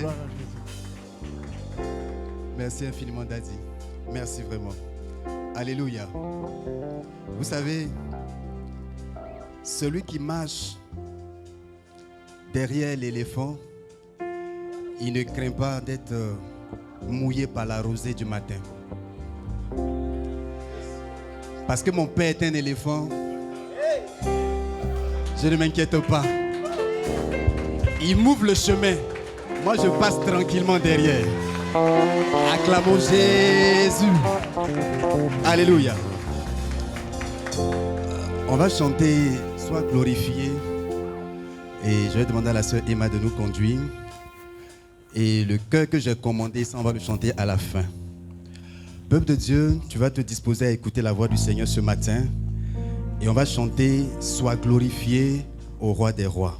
Gloire à Jésus. Merci infiniment, Daddy. Merci vraiment. Alléluia. Vous savez, celui qui marche derrière l'éléphant, il ne craint pas d'être mouillé par la rosée du matin. Parce que mon père est un éléphant, je ne m'inquiète pas. Il m'ouvre le chemin. Moi, je passe tranquillement derrière. Acclamons Jésus. Alléluia. On va chanter « Sois glorifié ». Et je vais demander à la sœur Emma de nous conduire. Et le chœur que j'ai commandé, ça on va le chanter à la fin. Peuple de Dieu, tu vas te disposer à écouter la voix du Seigneur ce matin. Et on va chanter « Sois glorifié au roi des rois ».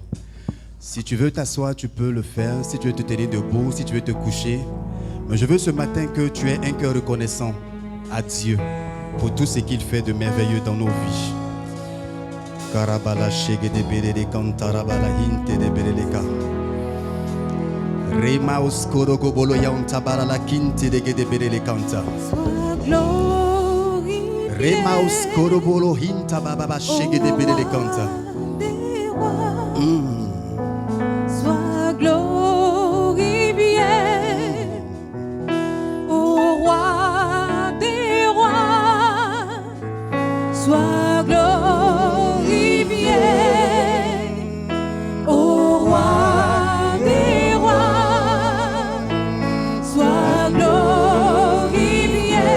Si tu veux t'asseoir, tu peux le faire. Si tu veux te tenir debout, si tu veux te coucher. Mais je veux ce matin que tu aies un cœur reconnaissant à Dieu pour tout ce qu'il fait de merveilleux dans nos vies. Karabala shege de berele kantarabala hinte de bereleka. Rema oskoro gobolo ya untabara la kinte de gede berele kanta. Rema oskoro bolo hinta baba shege de berele kanta. Sois glorifié, ô roi des rois. Sois glorifié, ô roi des rois. Sois glorifié,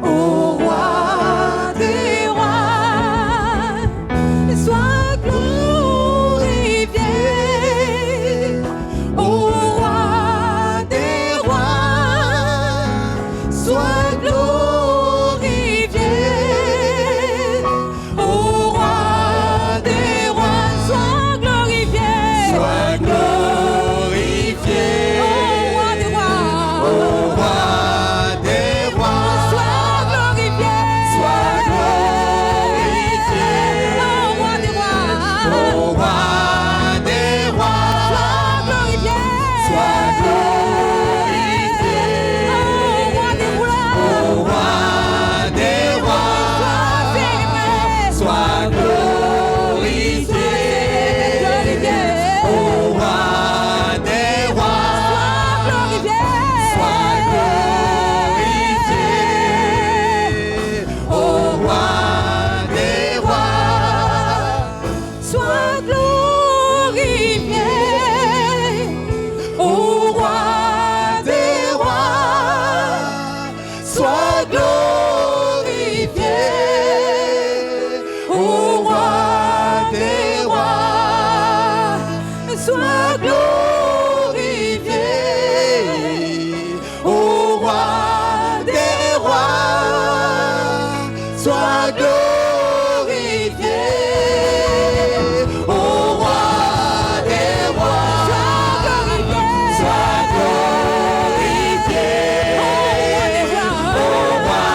ô roi des rois. Sois glorifié, ô roi des rois. Sois glorifié, ô roi des rois. Sois glorifié, Sois glorifié, ô roi des rois. ô roi des rois. Sois glorifié, Sois glorifié, ô roi des rois. ô roi des rois. Sois glorifié, Sois glorifié, ô roi des rois. ô roi des rois. Sois glorifié, ô roi des rois. Sois glorifié, ô roi des rois. Sois glorifié, ô roi des rois. Sois glorifié, ô roi des rois. Sois glorifié, ô roi des rois. Sois glorifié, ô roi des rois. Sois glorifié, ô roi des rois. Sois glorifié, ô roi des rois. Sois glorifié, ô roi des rois. Sois glorifié, ô roi des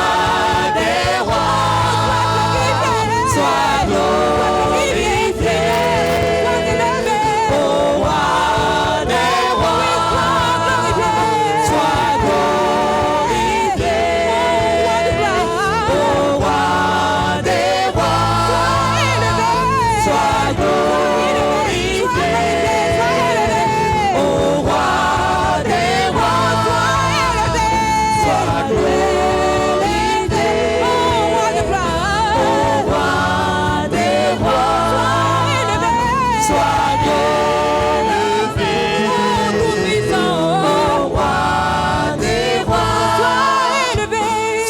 rois. Sois glorifié, ô roi des rois. Sois glorifié, ô roi des rois.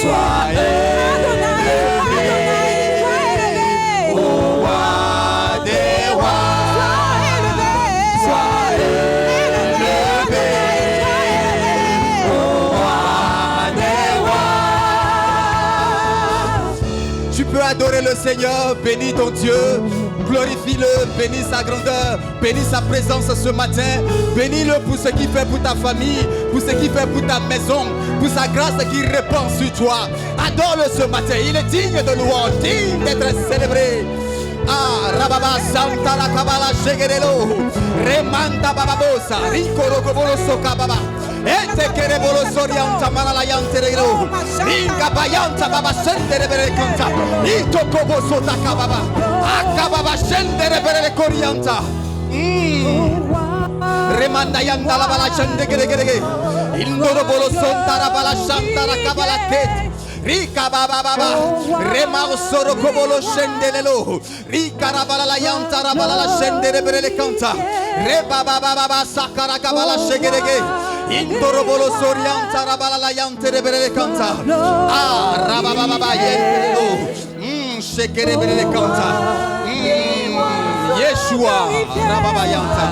Sois élevé, ô roi des rois. Sois élevé, ô roi des rois. Tu peux adorer le Seigneur, bénis ton Dieu, glorifie-le, bénis sa grandeur, bénis sa présence ce matin, bénis-le pour ce qu'il fait pour ta famille, pour ce qu'il fait pour ta maison, pour sa grâce qui répand sur toi. Adore-le ce matin, il est digne de louange, digne d'être célébré. Ah, Rababa Santa la Kabala Shegerelo, Remanda Bababosa, Rico Rogobolo Sokababa, Ete Kerebolo Sorianta Malalayante Relo, Ringa Bayanta Baba Sendere Berecanta, Ito Kobo Sota Kababa, Akababa Sendere Bere Corianta, Remanda Yanda la Bala Shendegere, Indoro Bolo Sonta la Bala Shanta la Kabala Ket. Rika baba baba, remar soro kobolo shendelelo, Rika rabala la yanta rabala la shendere berele kanta, Reba baba baba sakara kabala shegerege, Indoro bolo sorianta rabala la yante berele kanta, Ah rababa baba yendelelo, shekere berele kanta, Yeshua rababa yanta,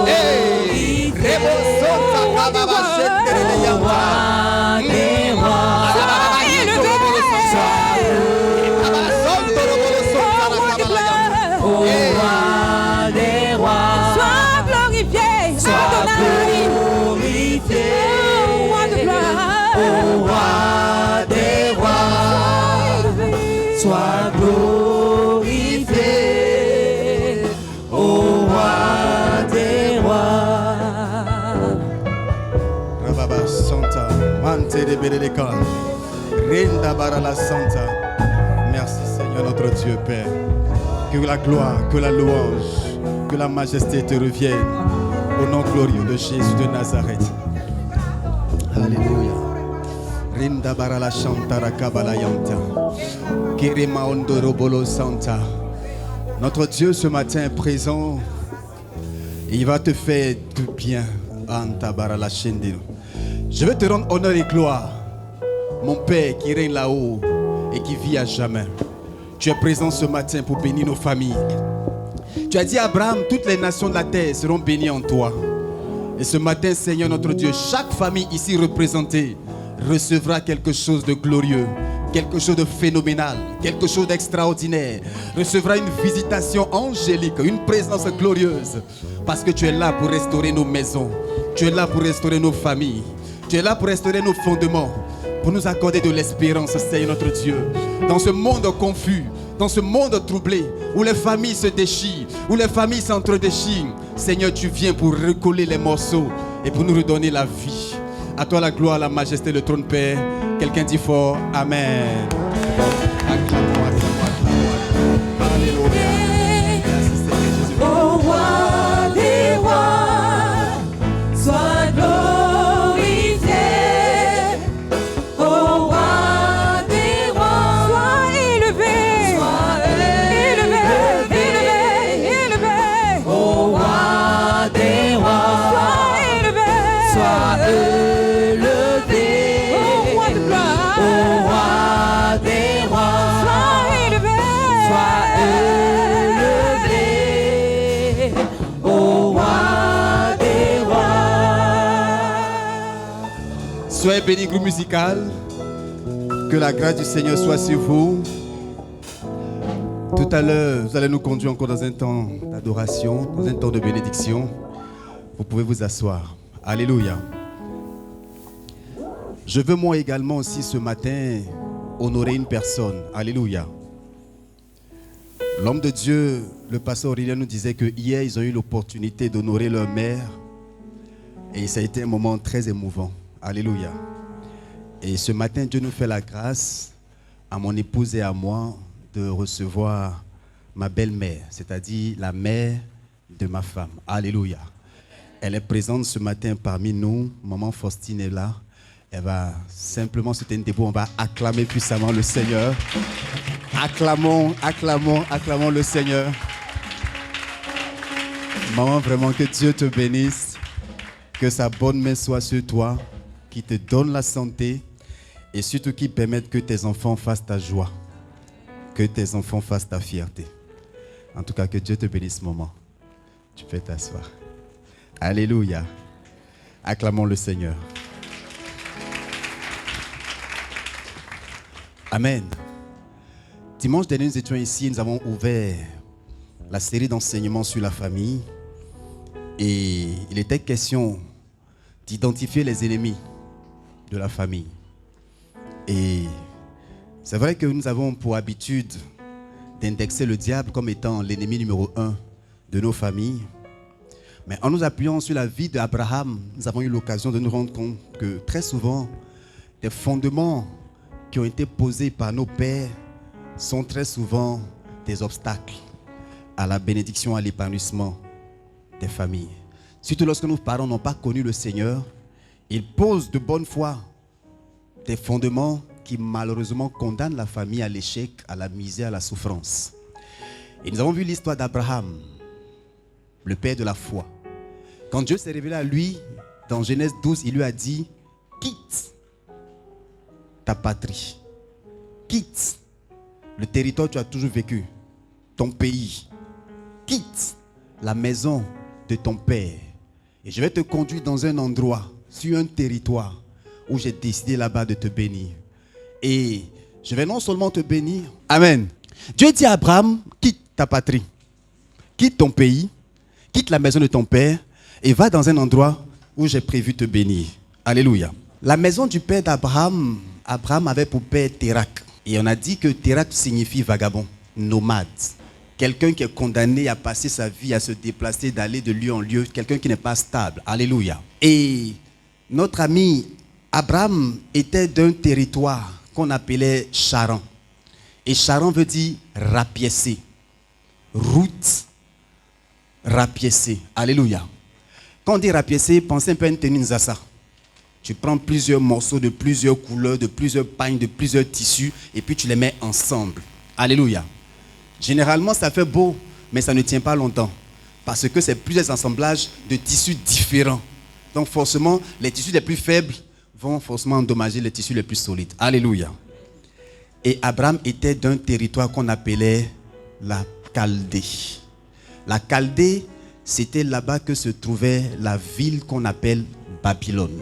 Hey, rebo sota kababa shendere yanta. Sois glorifié, ô roi des rois. Rababa Santa, Mante de Bedeleka, Renda Barala Santa. Merci Seigneur notre Dieu Père. Que la gloire, que la louange, que la majesté te reviennent. Au nom glorieux de Jésus de Nazareth. Alléluia. Rinda Barala Santa Rakabala Yanta. Kirima Ondorobolo Santa. Notre Dieu ce matin est présent. Il va te faire du bien. Anta Barala Shendino. Je vais te rendre honneur et gloire. Mon Père qui règne là-haut et qui vit à jamais. Tu es présent ce matin pour bénir nos familles. Tu as dit à Abraham, toutes les nations de la terre seront bénies en toi. Et ce matin, Seigneur notre Dieu, chaque famille ici représentée recevra quelque chose de glorieux, quelque chose de phénoménal, quelque chose d'extraordinaire. Recevra une visitation angélique, une présence glorieuse. Parce que tu es là pour restaurer nos maisons. Tu es là pour restaurer nos familles. Tu es là pour restaurer nos fondements. Pour nous accorder de l'espérance, Seigneur notre Dieu. Dans ce monde confus, dans ce monde troublé, où les familles se déchirent, où les familles s'entre-déchirent, Seigneur, tu viens pour recoller les morceaux et pour nous redonner la vie. À toi la gloire, la majesté, le trône Père. Quelqu'un dit fort, Amen. Acclamons, acclamons, acclamons. Alléluia. Merci Seigneur Jésus. Ô roi des rois, sois glorifié. Ô roi des rois, sois élevé. Sois élevé, élevé, élevé. Ô roi des rois, sois élevé. Sois élevé. Soyez bénis, groupe musical. Que la grâce du Seigneur soit sur vous. Tout à l'heure, vous allez nous conduire encore dans un temps d'adoration, dans un temps de bénédiction. Vous pouvez vous asseoir. Alléluia. Je veux moi également aussi ce matin honorer une personne. Alléluia. L'homme de Dieu, le pasteur Aurélien nous disait que hier, ils ont eu l'opportunité d'honorer leur mère. Et ça a été un moment très émouvant. Alléluia. Et ce matin, Dieu nous fait la grâce, à mon épouse et à moi, de recevoir ma belle-mère, c'est-à-dire la mère de ma femme. Alléluia. Elle est présente ce matin parmi nous. Maman Faustine est là. Elle va simplement se tenir debout. On va acclamer puissamment le Seigneur. Acclamons, acclamons, acclamons le Seigneur. Maman, vraiment que Dieu te bénisse. Que sa bonne main soit sur toi, qui te donne la santé et surtout qui permette que tes enfants fassent ta joie, que tes enfants fassent ta fierté. En tout cas, que Dieu te bénisse, maman. Tu peux t'asseoir. Alléluia. Acclamons le Seigneur. Amen. Dimanche dernier, nous étions ici, nous avons ouvert la série d'enseignements sur la famille. Et il était question d'identifier les ennemis de la famille. Et c'est vrai que nous avons pour habitude d'indexer le diable comme étant l'ennemi numéro 1 de nos familles. Mais en nous appuyant sur la vie d'Abraham, nous avons eu l'occasion de nous rendre compte que très souvent, des fondements qui ont été posés par nos pères sont très souvent des obstacles à la bénédiction, à l'épanouissement des familles. Surtout lorsque nos parents n'ont pas connu le Seigneur, ils posent de bonne foi des fondements qui malheureusement condamnent la famille à l'échec, à la misère, à la souffrance. Et nous avons vu l'histoire d'Abraham, le père de la foi. Quand Dieu s'est révélé à lui, dans Genèse 12, il lui a dit, quitte ta patrie, quitte le territoire où tu as toujours vécu, ton pays, quitte la maison de ton père. Et je vais te conduire dans un endroit, sur un territoire où j'ai décidé là-bas de te bénir. Et je vais non seulement te bénir, amen. Dieu dit à Abraham, quitte ta patrie, quitte ton pays, quitte la maison de ton père et va dans un endroit où j'ai prévu te bénir. Alléluia. La maison du père d'Abraham, Abraham avait pour père Térak. Et on a dit que Térak signifie vagabond, nomade. Quelqu'un qui est condamné à passer sa vie, à se déplacer, d'aller de lieu en lieu. Quelqu'un qui n'est pas stable. Alléluia. Et notre ami Abraham était d'un territoire qu'on appelait Charan. Et Charan veut dire rapiécé. Route rapiécée. Alléluia. Quand on dit rapiécé, pensez un peu à une tenue Nzassa. Tu prends plusieurs morceaux de plusieurs couleurs, de plusieurs pagnes, de plusieurs tissus, et puis tu les mets ensemble. Alléluia. Généralement, ça fait beau, mais ça ne tient pas longtemps. Parce que c'est plusieurs assemblages de tissus différents. Donc forcément, les tissus les plus faibles vont forcément endommager les tissus les plus solides. Alléluia. Et Abraham était d'un territoire qu'on appelait la Chaldée. La Chaldée, c'était là-bas que se trouvait la ville qu'on appelle Babylone.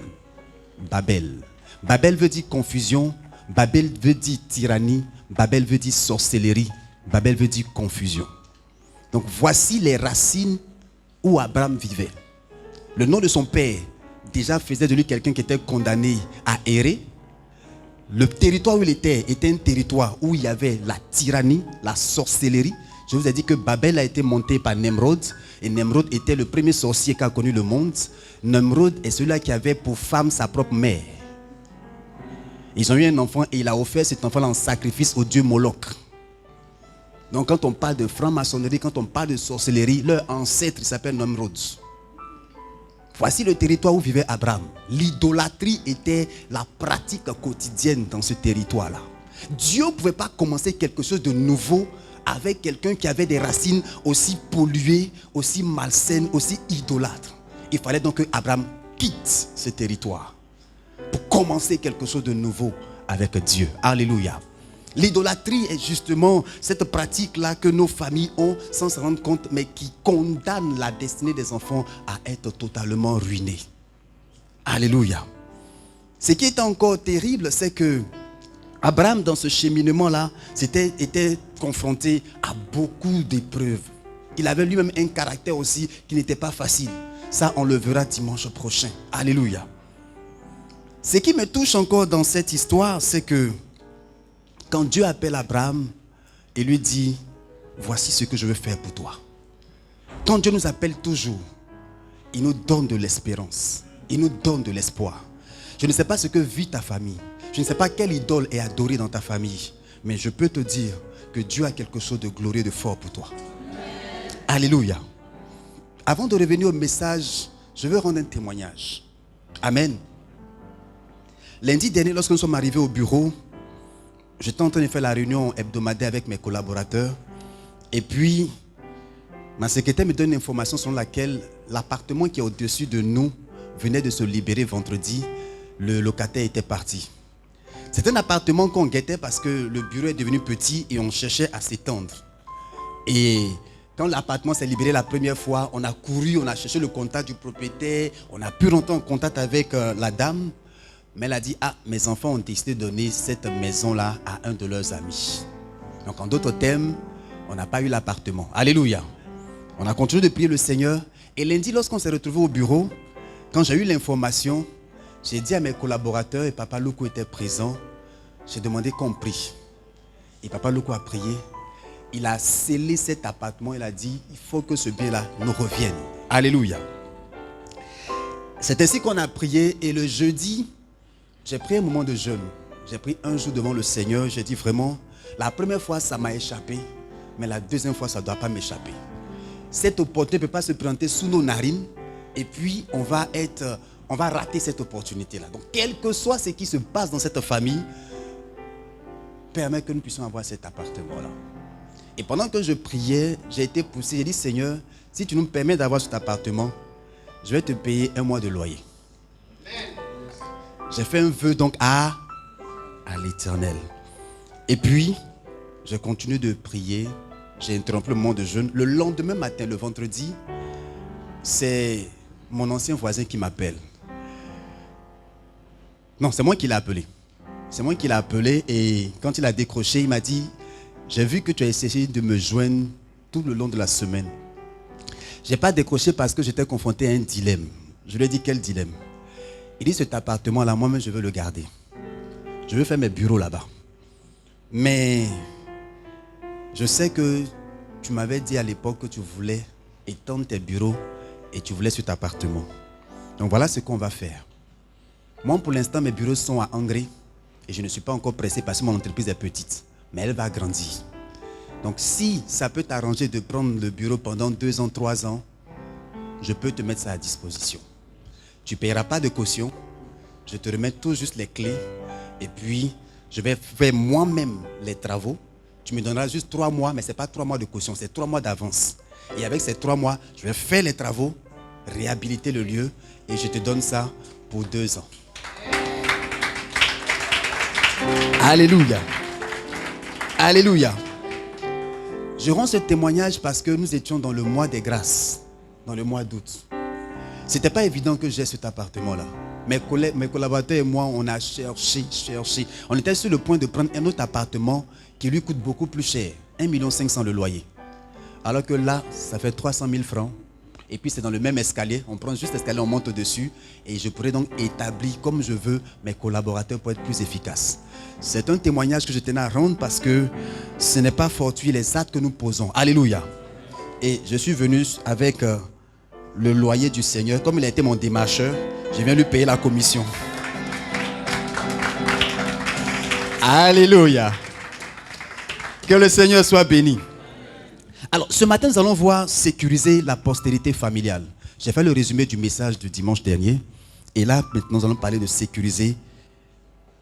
Babel. Babel veut dire confusion. Babel veut dire tyrannie. Babel veut dire sorcellerie. Babel veut dire confusion. Donc voici les racines où Abraham vivait. Le nom de son père déjà faisait de lui quelqu'un qui était condamné à errer. Le territoire où il était un territoire où il y avait la tyrannie, la sorcellerie. Je vous ai dit que Babel a été monté par Nemrod. Et Nemrod était le premier sorcier qui a connu le monde. Nemrod est celui-là qui avait pour femme sa propre mère. Ils ont eu un enfant et il a offert cet enfant-là en sacrifice au dieu Moloch. Donc quand on parle de franc-maçonnerie, quand on parle de sorcellerie, leur ancêtre s'appelle Nemrod. Voici le territoire où vivait Abraham. L'idolâtrie était la pratique quotidienne dans ce territoire-là. Dieu ne pouvait pas commencer quelque chose de nouveau avec quelqu'un qui avait des racines aussi polluées, aussi malsaines, aussi idolâtres. Il fallait donc que Abraham quitte ce territoire pour commencer quelque chose de nouveau avec Dieu. Alléluia. L'idolâtrie est justement cette pratique-là que nos familles ont sans se rendre compte, mais qui condamne la destinée des enfants à être totalement ruinée. Alléluia. Ce qui est encore terrible, c'est que Abraham, dans ce cheminement-là, était confronté à beaucoup d'épreuves. Il avait lui-même un caractère aussi qui n'était pas facile. Ça, on le verra dimanche prochain. Alléluia. Ce qui me touche encore dans cette histoire, c'est que quand Dieu appelle Abraham et lui dit, voici ce que je veux faire pour toi. Quand Dieu nous appelle toujours, il nous donne de l'espérance. Il nous donne de l'espoir. Je ne sais pas ce que vit ta famille. Je ne sais pas quelle idole est adorée dans ta famille. Mais je peux te dire que Dieu a quelque chose de glorieux, de fort pour toi. Alléluia. Avant de revenir au message, je veux rendre un témoignage. Amen. Lundi dernier, lorsque nous sommes arrivés au bureau, j'étais en train de faire la réunion hebdomadaire avec mes collaborateurs. Et puis, ma secrétaire me donne une information selon laquelle l'appartement qui est au-dessus de nous venait de se libérer vendredi. Le locataire était parti. C'est un appartement qu'on guettait parce que le bureau est devenu petit et on cherchait à s'étendre. Et quand l'appartement s'est libéré la première fois, on a couru, on a cherché le contact du propriétaire, on a pu rentrer en contact avec la dame. Mais elle a dit, mes enfants ont décidé de donner cette maison-là à un de leurs amis. Donc en d'autres termes, on n'a pas eu l'appartement. Alléluia. On a continué de prier le Seigneur. Et lundi, lorsqu'on s'est retrouvés au bureau, quand j'ai eu l'information, j'ai dit à mes collaborateurs, et Papa Loukou était présent, j'ai demandé qu'on prie. Et Papa Loukou a prié. il a scellé cet appartement. Il a dit, il faut que ce bien-là nous revienne. Alléluia. C'est ainsi qu'on a prié. Et le jeudi, j'ai pris un moment de jeûne. J'ai pris un jour devant le Seigneur. J'ai dit vraiment, la première fois, ça m'a échappé. Mais la deuxième fois, ça ne doit pas m'échapper. Cette opportunité ne peut pas se présenter sous nos narines. Et puis, on va rater cette opportunité-là. Donc, quel que soit ce qui se passe dans cette famille, permet que nous puissions avoir cet appartement-là. Et pendant que je priais, j'ai été poussé. J'ai dit, Seigneur, si tu nous permets d'avoir cet appartement, je vais te payer 1 mois de loyer. J'ai fait un vœu donc à l'Éternel. Et puis, je continue de prier. J'ai interrompu le moment de jeûne. Le lendemain matin, le vendredi, c'est mon ancien voisin qui m'appelle. Non, c'est moi qui l'ai appelé. C'est moi qui l'ai appelé et quand il a décroché, il m'a dit, j'ai vu que tu as essayé de me joindre tout le long de la semaine. Je n'ai pas décroché parce que j'étais confronté à un dilemme. Je lui ai dit, quel dilemme? Il dit, cet appartement-là, moi-même, je veux le garder. Je veux faire mes bureaux là-bas. Mais je sais que tu m'avais dit à l'époque que tu voulais étendre tes bureaux et tu voulais cet appartement. Donc voilà ce qu'on va faire. Moi, pour l'instant, mes bureaux sont à Angers et je ne suis pas encore pressé parce que mon entreprise est petite. Mais elle va grandir. Donc si ça peut t'arranger de prendre le bureau pendant 2 ans, 3 ans, je peux te mettre ça à disposition. Tu ne paieras pas de caution. Je te remets tout juste les clés. Et puis, je vais faire moi-même les travaux. Tu me donneras juste 3 mois, mais ce n'est pas 3 mois de caution, c'est 3 mois d'avance. Et avec ces 3 mois, je vais faire les travaux, réhabiliter le lieu et je te donne ça pour 2 ans. Alléluia. Alléluia. Je rends ce témoignage parce que nous étions dans le mois des grâces, dans le mois d'août. Ce n'était pas évident que j'ai cet appartement-là. Mes collaborateurs et moi, on a cherché. On était sur le point de prendre un autre appartement qui lui coûte beaucoup plus cher. 1,5 million le loyer. Alors que là, ça fait 300 000 francs. Et puis c'est dans le même escalier. On prend juste l'escalier, on monte au-dessus. Et je pourrais donc établir comme je veux mes collaborateurs pour être plus efficaces. C'est un témoignage que je tenais à rendre parce que ce n'est pas fortuit les actes que nous posons. Alléluia. Et je suis venu avec le loyer du Seigneur. Comme il a été mon démarcheur, je viens lui payer la commission. Alléluia. Que le Seigneur soit béni. Alors, ce matin, nous allons voir sécuriser la postérité familiale. J'ai fait le résumé du message du dimanche dernier. Et là, maintenant, nous allons parler de sécuriser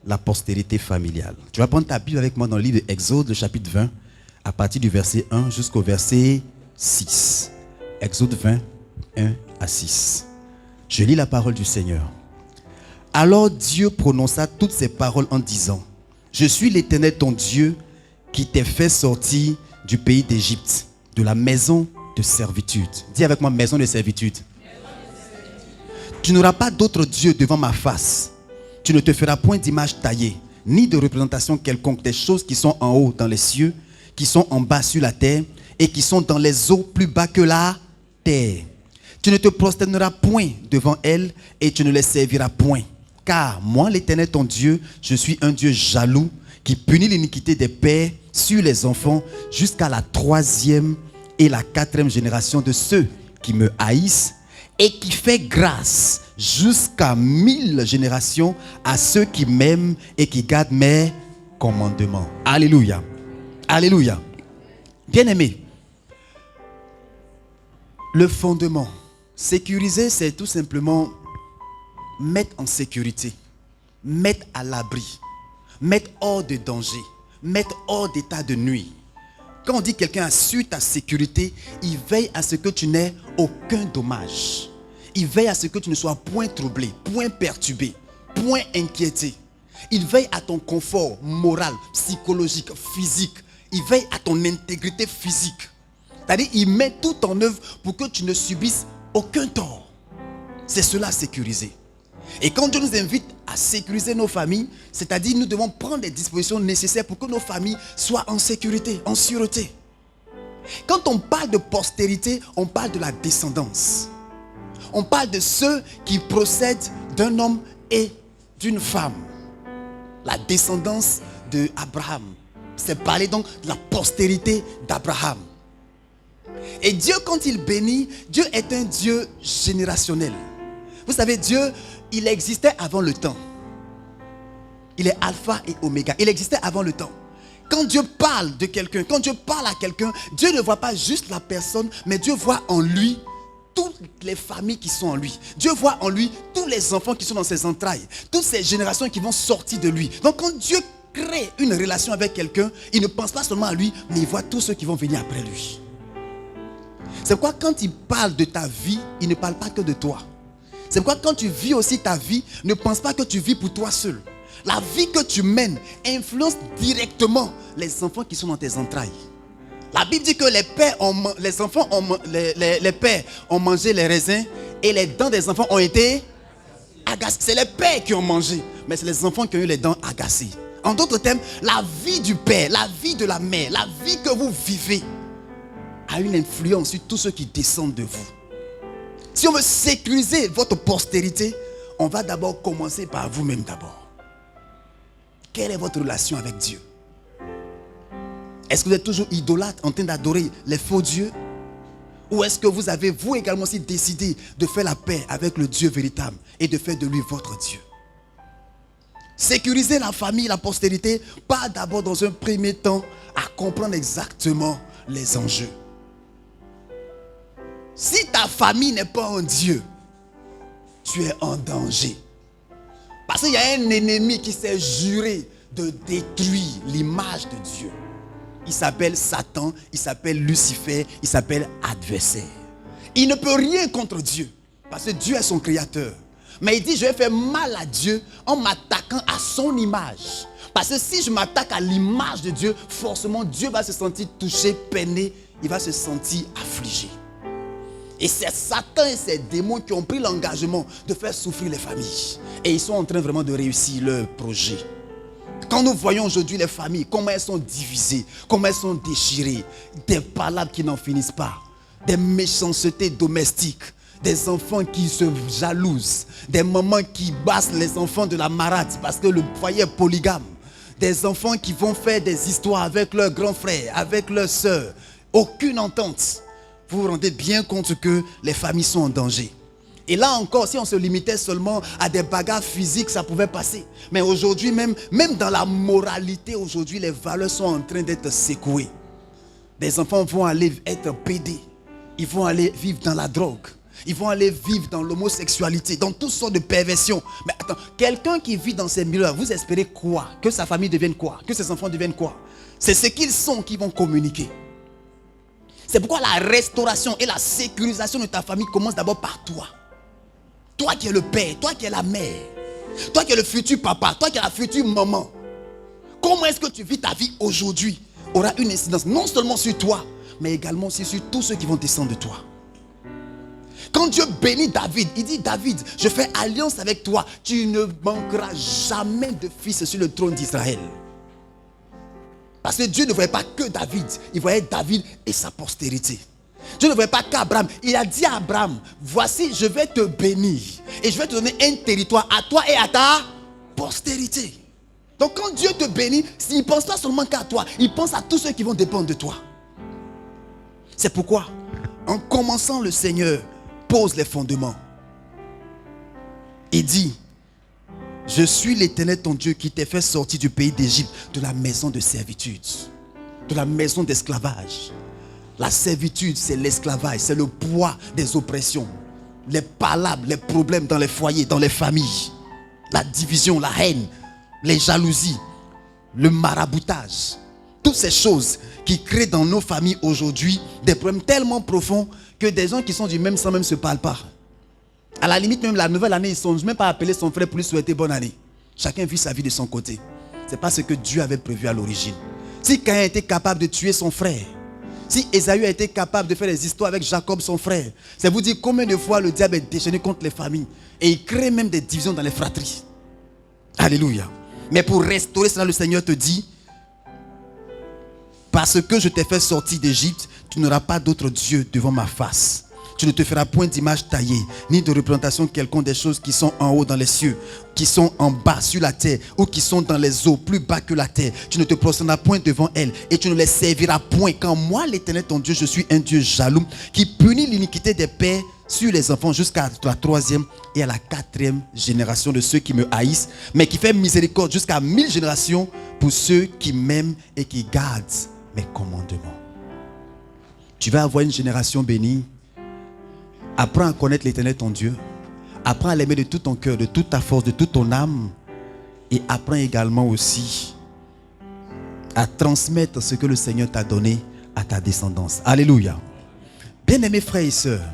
la postérité familiale. Tu vas prendre ta Bible avec moi dans le livre de Exode, le chapitre 20, à partir du verset 1 jusqu'au verset 6. Exode 20, 1 à 6. Je lis la parole du Seigneur. Alors Dieu prononça toutes ces paroles en disant, « Je suis l'Éternel ton Dieu qui t'ai fait sortir du pays d'Égypte, de la maison de servitude. » Dis avec moi, maison de servitude. Tu n'auras pas d'autre Dieu devant ma face. Tu ne te feras point d'image taillée, ni de représentation quelconque des choses qui sont en haut dans les cieux, qui sont en bas sur la terre, et qui sont dans les eaux plus bas que la terre. Tu ne te prosterneras point devant elles, et tu ne les serviras point. Car moi, l'Éternel ton Dieu, je suis un Dieu jaloux, qui punit l'iniquité des pères sur les enfants jusqu'à la 3e et la 4e génération de ceux qui me haïssent, et qui fait grâce jusqu'à 1000 générations à ceux qui m'aiment et qui gardent mes commandements. Alléluia. Alléluia. Bien-aimés, le fondement, sécuriser, c'est tout simplement mettre en sécurité, mettre à l'abri, mettre hors de danger, mettre hors d'état de nuit. Quand on dit quelqu'un assure ta sécurité, il veille à ce que tu n'aies aucun dommage. Il veille à ce que tu ne sois point troublé, point perturbé, point inquiété. Il veille à ton confort moral, psychologique, physique. Il veille à ton intégrité physique. C'est-à-dire, il met tout en œuvre pour que tu ne subisses aucun tort. C'est cela sécuriser. Et quand Dieu nous invite à sécuriser nos familles, c'est-à-dire nous devons prendre les dispositions nécessaires pour que nos familles soient en sécurité, en sûreté. Quand on parle de postérité, on parle de la descendance. On parle de ceux qui procèdent d'un homme et d'une femme. La descendance d'Abraham, C'est parler donc de la postérité d'Abraham. Et Dieu, quand il bénit, Dieu est un Dieu générationnel. Vous savez, Dieu, il existait avant le temps. Il est alpha et oméga. Il existait avant le temps. Quand Dieu parle de quelqu'un, quand Dieu parle à quelqu'un, Dieu ne voit pas juste la personne, mais Dieu voit en lui toutes les familles qui sont en lui. Dieu voit en lui tous les enfants qui sont dans ses entrailles, toutes ces générations qui vont sortir de lui. Donc quand Dieu crée une relation avec quelqu'un, il ne pense pas seulement à lui, mais il voit tous ceux qui vont venir après lui. C'est pourquoi quand il parle de ta vie, il ne parle pas que de toi. C'est pourquoi quand tu vis aussi ta vie, ne pense pas que tu vis pour toi seul. La vie que tu mènes influence directement les enfants qui sont dans tes entrailles. La Bible dit que les pères ont mangé les raisins et les dents des enfants ont été agacées. C'est les pères qui ont mangé, mais c'est les enfants qui ont eu les dents agacées. En d'autres termes, la vie du père, la vie de la mère, la vie que vous vivez a une influence sur tous ceux qui descendent de vous. Si on veut sécuriser votre postérité, on va d'abord commencer par vous-même d'abord. Quelle est votre relation avec Dieu? Est-ce que vous êtes toujours idolâtre en train d'adorer les faux dieux? Ou est-ce que vous avez vous également aussi décidé de faire la paix avec le Dieu véritable et de faire de lui votre Dieu? Sécuriser la famille, la postérité, pas d'abord dans un premier temps à comprendre exactement les enjeux. Si ta famille n'est pas un Dieu, tu es en danger. Parce qu'il y a un ennemi qui s'est juré de détruire l'image de Dieu. Il s'appelle Satan, il s'appelle Lucifer, il s'appelle adversaire. Il ne peut rien contre Dieu, parce que Dieu est son créateur. Mais il dit, je vais faire mal à Dieu en m'attaquant à son image. Parce que si je m'attaque à l'image de Dieu, forcément Dieu va se sentir touché, peiné, il va se sentir affligé. Et c'est Satan et ses démons qui ont pris l'engagement de faire souffrir les familles. Et ils sont en train vraiment de réussir leur projet. Quand nous voyons aujourd'hui les familles, comment elles sont divisées, comment elles sont déchirées, des palabres qui n'en finissent pas, des méchancetés domestiques, des enfants qui se jalousent, des mamans qui bassent les enfants de la marade parce que le foyer est polygame, des enfants qui vont faire des histoires avec leurs grands frères, avec leurs sœurs, aucune entente. Vous vous rendez bien compte que les familles sont en danger. Et là encore, si on se limitait seulement à des bagarres physiques, ça pouvait passer. Mais aujourd'hui, même dans la moralité, aujourd'hui, les valeurs sont en train d'être secouées. Des enfants vont aller être pédés. Ils vont aller vivre dans la drogue. Ils vont aller vivre dans l'homosexualité, dans toutes sortes de perversions. Mais attends, quelqu'un qui vit dans ces milieux, vous espérez quoi? Que sa famille devienne quoi? Que ses enfants deviennent quoi? C'est ce qu'ils sont qui vont communiquer. C'est pourquoi la restauration et la sécurisation de ta famille commence d'abord par toi. Toi qui es le père, toi qui es la mère, toi qui es le futur papa, toi qui es la future maman. Comment est-ce que tu vis ta vie aujourd'hui aura une incidence non seulement sur toi, mais également aussi sur tous ceux qui vont descendre de toi. Quand Dieu bénit David, il dit, David, je fais alliance avec toi. Tu ne manqueras jamais de fils sur le trône d'Israël. Parce que Dieu ne voyait pas que David, il voyait David et sa postérité. Dieu ne voyait pas qu'Abraham. Il a dit à Abraham, voici, je vais te bénir. Et je vais te donner un territoire à toi et à ta postérité. Donc quand Dieu te bénit, il ne pense pas seulement qu'à toi, il pense à tous ceux qui vont dépendre de toi. C'est pourquoi, en commençant, le Seigneur pose les fondements. Il dit, je suis l'Éternel ton Dieu qui t'ai fait sortir du pays d'Égypte, de la maison de servitude, de la maison d'esclavage. La servitude, c'est l'esclavage, c'est le poids des oppressions, les palabres, les problèmes dans les foyers, dans les familles, la division, la haine, les jalousies, le maraboutage. Toutes ces choses qui créent dans nos familles aujourd'hui des problèmes tellement profonds que des gens qui sont du même sang même ne se parlent pas. À la limite, même la nouvelle année, ils ne sont même pas appelés son frère pour lui souhaiter bonne année. Chacun vit sa vie de son côté. Ce n'est pas ce que Dieu avait prévu à l'origine. Si Caïn était capable de tuer son frère, si Ésaü a été capable de faire des histoires avec Jacob, son frère, c'est vous dire combien de fois le diable est déchaîné contre les familles. Et il crée même des divisions dans les fratries. Alléluia. Mais pour restaurer cela, le Seigneur te dit, parce que je t'ai fait sortir d'Égypte, tu n'auras pas d'autre Dieu devant ma face. Tu ne te feras point d'image taillée, ni de représentation quelconque des choses qui sont en haut dans les cieux, qui sont en bas sur la terre, ou qui sont dans les eaux, plus bas que la terre. Tu ne te prosterneras point devant elles, et tu ne les serviras point. Quand moi, l'Éternel ton Dieu, je suis un Dieu jaloux, qui punit l'iniquité des pères sur les enfants jusqu'à la 3e et à la 4e génération de ceux qui me haïssent, mais qui fait miséricorde jusqu'à 1000 générations pour ceux qui m'aiment et qui gardent mes commandements. Tu vas avoir une génération bénie. Apprends à connaître l'Éternel ton Dieu. Apprends à l'aimer de tout ton cœur, de toute ta force, de toute ton âme. Et apprends également aussi à transmettre ce que le Seigneur t'a donné à ta descendance. Alléluia. Bien-aimés frères et sœurs,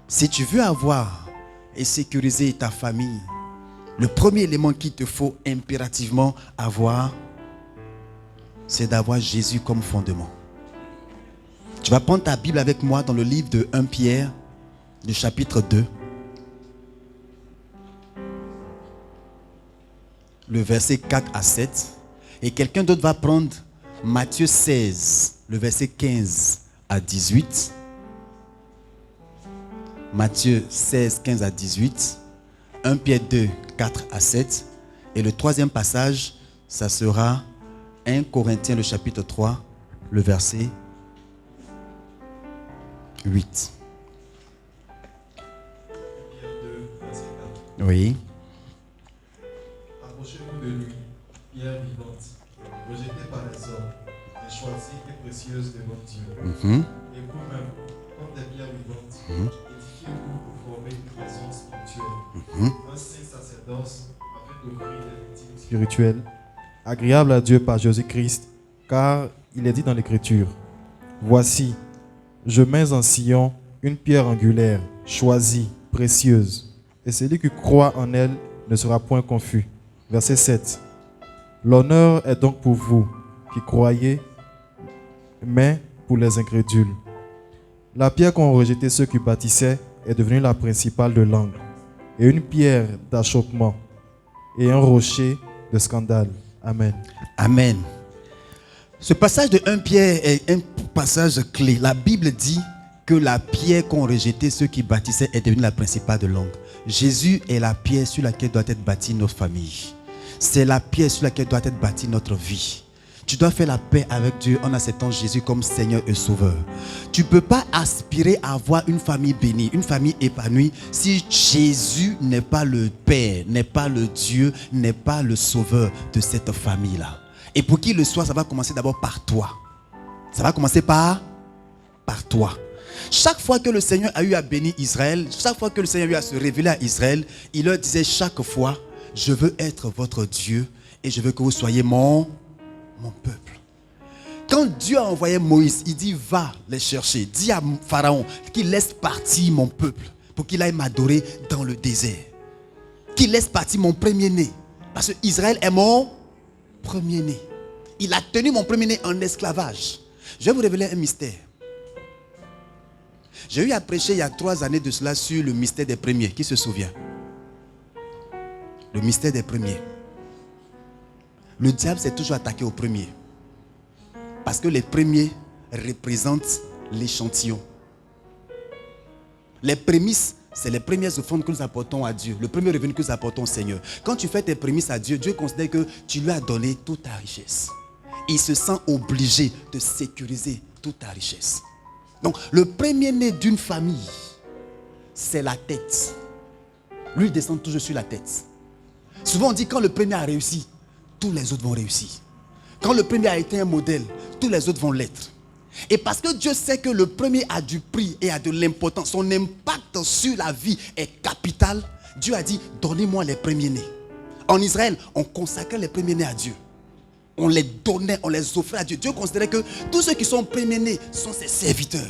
si tu veux avoir et sécuriser ta famille, le premier élément qu'il te faut impérativement avoir, c'est d'avoir Jésus comme fondement. Tu vas prendre ta Bible avec moi dans le livre de 1 Pierre, du chapitre 2. Le verset 4 à 7. Et quelqu'un d'autre va prendre Matthieu 16, le verset 15 à 18. Matthieu 16, 15 à 18. 1 Pierre 2, 4 à 7. Et le troisième passage, ça sera 1 Corinthiens, le chapitre 3, le verset 8. Oui. Approchez-vous de lui, pierre vivante, rejetée par les hommes, mais choisie et précieuse devant Dieu. Et vous-même, comme des pierres vivantes, édifiez-vous pour former une maison spirituelle, un saint sacerdoce, afin d'offrir des victimes spirituelles, agréables à Dieu par Jésus-Christ, car il est dit dans l'Écriture, voici, je mets en Sion une pierre angulaire, choisie, précieuse, et celui qui croit en elle ne sera point confus. Verset 7. L'honneur est donc pour vous qui croyez, mais pour les incrédules. La pierre qu'ont rejetée ceux qui bâtissaient est devenue la principale de l'angle, et une pierre d'achoppement, et un rocher de scandale. Amen. Amen. Ce passage de 1 Pierre est un passage clé. La Bible dit que la pierre qu'ont rejetée ceux qui bâtissaient est devenue la principale de l'angle. Jésus est la pierre sur laquelle doit être bâtie notre famille. C'est la pierre sur laquelle doit être bâtie notre vie. Tu dois faire la paix avec Dieu en acceptant Jésus comme Seigneur et Sauveur. Tu ne peux pas aspirer à avoir une famille bénie, une famille épanouie si Jésus n'est pas le Père, n'est pas le Dieu, n'est pas le Sauveur de cette famille-là. Et pour qu'il le soit, ça va commencer d'abord par toi. Ça va commencer par toi. Chaque fois que le Seigneur a eu à bénir Israël, chaque fois que le Seigneur a eu à se révéler à Israël, il leur disait chaque fois, je veux être votre Dieu et je veux que vous soyez mon peuple. Quand Dieu a envoyé Moïse, il dit va les chercher. Dis à Pharaon qu'il laisse partir mon peuple pour qu'il aille m'adorer dans le désert. Qu'il laisse partir mon premier-né. Parce que Israël est mon premier-né. Il a tenu mon premier-né en esclavage. Je vais vous révéler un mystère. J'ai eu à prêcher il y a 3 années de cela sur le mystère des premiers. Qui se souvient? Le mystère des premiers. Le diable s'est toujours attaqué aux premiers. Parce que les premiers représentent l'échantillon. Les prémices, c'est les premières offrandes que nous apportons à Dieu. Le premier revenu que nous apportons au Seigneur. Quand tu fais tes prémices à Dieu, Dieu considère que tu lui as donné toute ta richesse. Il se sent obligé de sécuriser toute ta richesse. Donc, le premier-né d'une famille, c'est la tête. Lui, il descend toujours sur la tête. Souvent, on dit quand le premier a réussi, tous les autres vont réussir. Quand le premier a été un modèle, tous les autres vont l'être. Et parce que Dieu sait que le premier a du prix et a de l'importance, son impact sur la vie est capital, Dieu a dit, donnez-moi les premiers-nés. En Israël, on consacrait les premiers-nés à Dieu. On les donnait, on les offrait à Dieu. Dieu considérait que tous ceux qui sont premiers-nés sont ses serviteurs.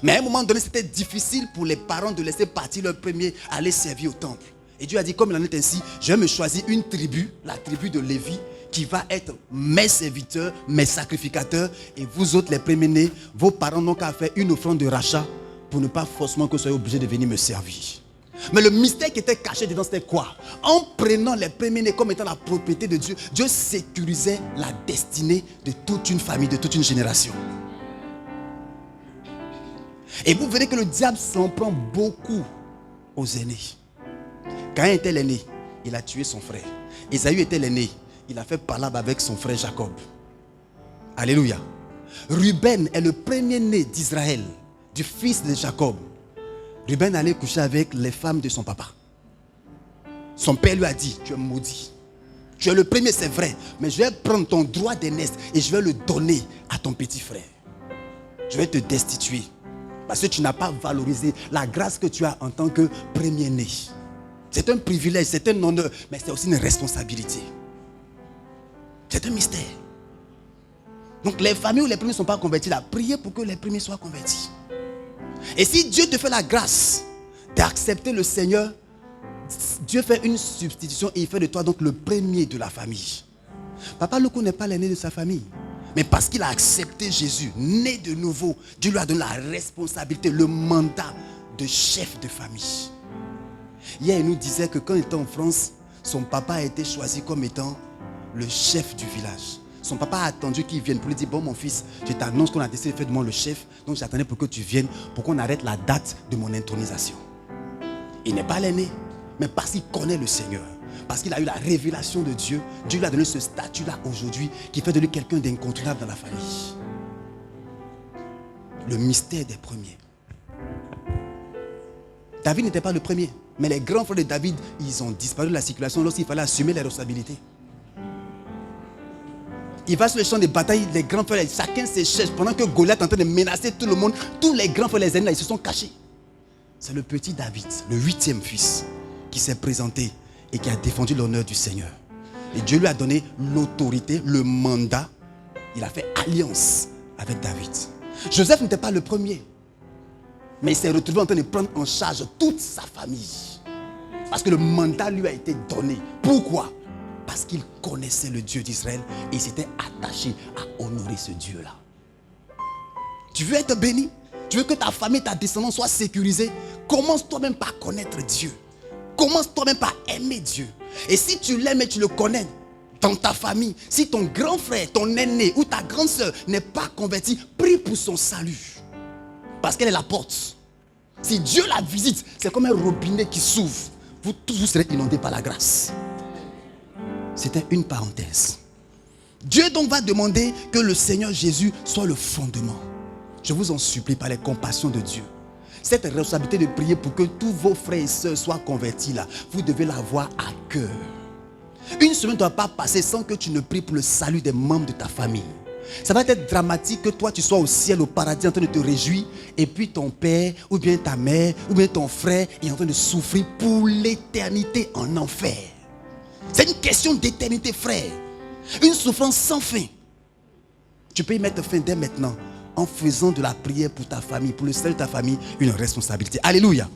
Mais à un moment donné, c'était difficile pour les parents de laisser partir leur premier aller servir au temple. Et Dieu a dit, comme il en est ainsi, je vais me choisir une tribu, la tribu de Lévi, qui va être mes serviteurs, mes sacrificateurs. Et vous autres, les premiers-nés, vos parents n'ont qu'à faire une offrande de rachat pour ne pas forcément que vous soyez obligés de venir me servir. Mais le mystère qui était caché dedans, c'était quoi? En prenant les premiers-nés comme étant la propriété de Dieu, Dieu sécurisait la destinée de toute une famille, de toute une génération. Et vous verrez que le diable s'en prend beaucoup aux aînés. Caïn était l'aîné, il a tué son frère. Ésaü était l'aîné, il a fait palabre avec son frère Jacob. Alléluia. Ruben est le premier-né d'Israël, du fils de Jacob. Ruben allait coucher avec les femmes de son papa. Son père lui a dit, tu es maudit. Tu es le premier, c'est vrai, mais je vais prendre ton droit d'aînesse et je vais le donner à ton petit frère. Je vais te destituer parce que tu n'as pas valorisé la grâce que tu as en tant que premier-né. C'est un privilège, c'est un honneur, mais c'est aussi une responsabilité. C'est un mystère. Donc les familles où les premiers ne sont pas convertis, là, priez pour que les premiers soient convertis. Et si Dieu te fait la grâce d'accepter le Seigneur, Dieu fait une substitution et il fait de toi donc le premier de la famille. Papa Loko n'est pas l'aîné de sa famille. Mais parce qu'il a accepté Jésus, né de nouveau, Dieu lui a donné la responsabilité, le mandat de chef de famille. Hier, il nous disait que quand il était en France, son papa a été choisi comme étant le chef du village. Son papa a attendu qu'il vienne pour lui dire, bon mon fils, je t'annonce qu'on a décidé de faire de moi le chef, donc j'attendais pour que tu viennes, pour qu'on arrête la date de mon intronisation. Il n'est pas l'aîné, mais parce qu'il connaît le Seigneur, parce qu'il a eu la révélation de Dieu, Dieu lui a donné ce statut-là aujourd'hui, qui fait de lui quelqu'un d'incontournable dans la famille. Le mystère des premiers. David n'était pas le premier, mais les grands frères de David, ils ont disparu de la circulation lorsqu'il fallait assumer les responsabilités. Il va sur le champ de bataille, les grands frères, chacun se cherche. Pendant que Goliath est en train de menacer tout le monde, tous les grands frères, les aînés, ils se sont cachés. C'est le petit David, le 8e fils, qui s'est présenté et qui a défendu l'honneur du Seigneur. Et Dieu lui a donné l'autorité, le mandat. Il a fait alliance avec David. Joseph n'était pas le premier, mais il s'est retrouvé en train de prendre en charge toute sa famille. Parce que le mandat lui a été donné. Pourquoi ? Parce qu'il connaissait le Dieu d'Israël et il s'était attaché à honorer ce Dieu-là. Tu veux être béni? Tu veux que ta famille, ta descendance soit sécurisée? Commence toi-même par connaître Dieu. Commence toi-même par aimer Dieu. Et si tu l'aimes et tu le connais dans ta famille, si ton grand frère, ton aîné ou ta grande soeur n'est pas converti, prie pour son salut. Parce qu'elle est la porte. Si Dieu la visite, c'est comme un robinet qui s'ouvre. Vous tous vous serez inondés par la grâce. C'était une parenthèse. Dieu donc va demander que le Seigneur Jésus soit le fondement. Je vous en supplie par les compassions de Dieu. Cette responsabilité de prier pour que tous vos frères et sœurs soient convertis là, vous devez l'avoir à cœur. Une semaine ne doit pas passer sans que tu ne pries pour le salut des membres de ta famille. Ça va être dramatique que toi tu sois au ciel, au paradis en train de te réjouir et puis ton père ou bien ta mère ou bien ton frère est en train de souffrir pour l'éternité en enfer. C'est une question d'éternité, frère. Une souffrance sans fin. Tu peux y mettre fin dès maintenant en faisant de la prière pour ta famille, pour le salut de ta famille, une responsabilité. Alléluia.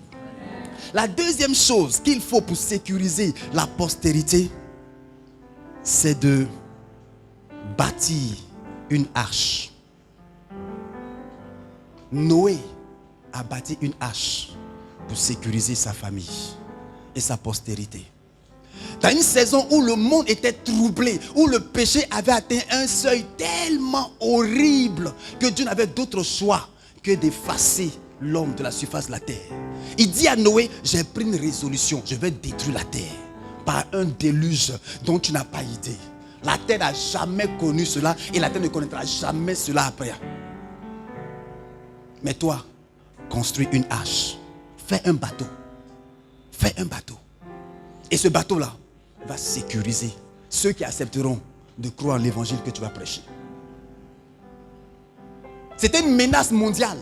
La deuxième chose qu'il faut pour sécuriser la postérité, c'est de bâtir une arche. Noé a bâti une arche pour sécuriser sa famille et sa postérité. Dans une saison où le monde était troublé, où le péché avait atteint un seuil tellement horrible que Dieu n'avait d'autre choix que d'effacer l'homme de la surface de la terre. Il dit à Noé, j'ai pris une résolution, je vais détruire la terre par un déluge dont tu n'as pas idée. La terre n'a jamais connu cela et la terre ne connaîtra jamais cela après. Mais toi, construis une arche, fais un bateau, fais un bateau. Et ce bateau-là va sécuriser ceux qui accepteront de croire en l'évangile que tu vas prêcher. C'était une menace mondiale.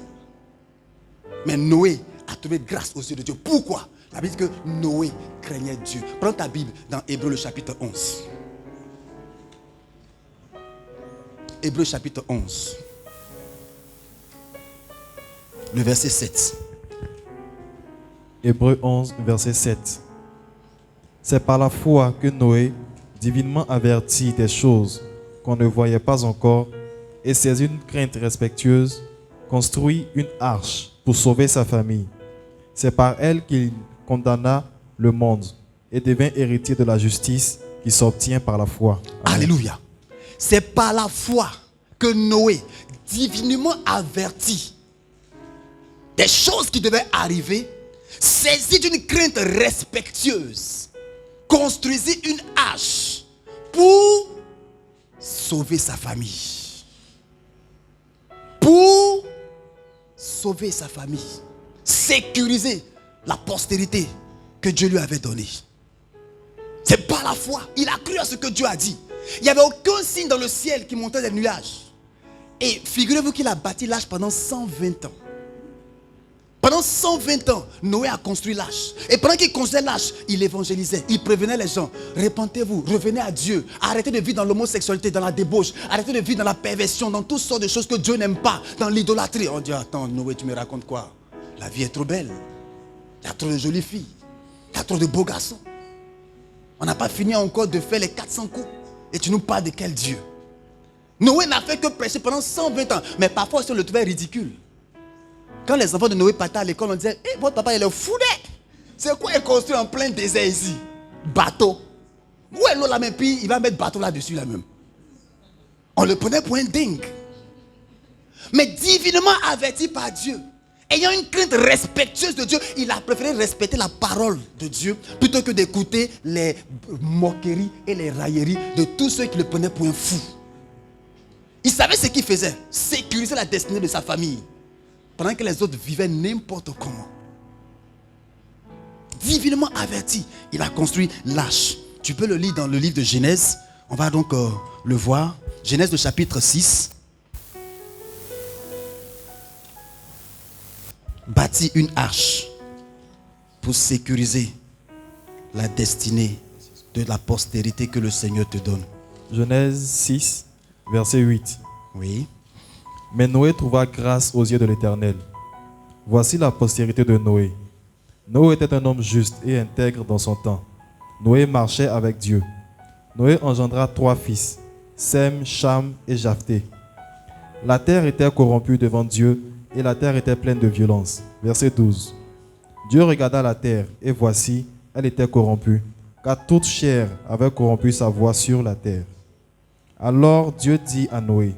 Mais Noé a trouvé grâce aux yeux de Dieu. Pourquoi? La Bible dit que Noé craignait Dieu. Prends ta Bible dans Hébreux le chapitre 11. Hébreux chapitre 11. Le verset 7. Hébreux 11, verset 7. C'est par la foi que Noé, divinement averti des choses qu'on ne voyait pas encore, et saisi d'une crainte respectueuse, construit une arche pour sauver sa famille. C'est par elle qu'il condamna le monde et devint héritier de la justice qui s'obtient par la foi. Amen. Alléluia. C'est par la foi que Noé, divinement averti, des choses qui devaient arriver, saisi d'une crainte respectueuse, construisit une hache pour sauver sa famille. Pour sauver sa famille. Sécuriser la postérité que Dieu lui avait donnée. C'est par la foi. Il a cru à ce que Dieu a dit. Il n'y avait aucun signe dans le ciel qui montait des nuages. Et figurez-vous qu'il a bâti l'arche pendant 120 ans. Pendant 120 ans, Noé a construit l'arche. Et pendant qu'il construisait l'arche, il évangélisait, il prévenait les gens. Repentez-vous, revenez à Dieu. Arrêtez de vivre dans l'homosexualité, dans la débauche. Arrêtez de vivre dans la perversion, dans toutes sortes de choses que Dieu n'aime pas. Dans l'idolâtrie. On dit, attends Noé, tu me racontes quoi? La vie est trop belle. Il y a trop de jolies filles. Il y a trop de beaux garçons. On n'a pas fini encore de faire les 400 coups. Et tu nous parles de quel Dieu? Noé n'a fait que prêcher pendant 120 ans. Mais parfois, on le trouvait ridicule. Quand les enfants de Noé partaient à l'école, on disait, votre papa, il est fou. C'est quoi il construit en plein désert ici? Bateau. Où est l'eau là même? Puis il va mettre bateau là-dessus là même. On le prenait pour un dingue. Mais divinement averti par Dieu, ayant une crainte respectueuse de Dieu, il a préféré respecter la parole de Dieu plutôt que d'écouter les moqueries et les railleries de tous ceux qui le prenaient pour un fou. Il savait ce qu'il faisait, sécuriser la destinée de sa famille, pendant que les autres vivaient n'importe comment. Divinement averti, il a construit l'arche. Tu peux le lire dans le livre de Genèse. On va donc le voir. Genèse, le chapitre 6. Bâtit une arche pour sécuriser la destinée de la postérité que le Seigneur te donne. Genèse 6, verset 8. Oui. Mais Noé trouva grâce aux yeux de l'Éternel. Voici la postérité de Noé. Noé était un homme juste et intègre dans son temps. Noé marchait avec Dieu. Noé engendra 3 fils, Sem, Cham et Japheth. La terre était corrompue devant Dieu et la terre était pleine de violence. Verset 12. Dieu regarda la terre et voici, elle était corrompue, car toute chair avait corrompu sa voie sur la terre. Alors Dieu dit à Noé,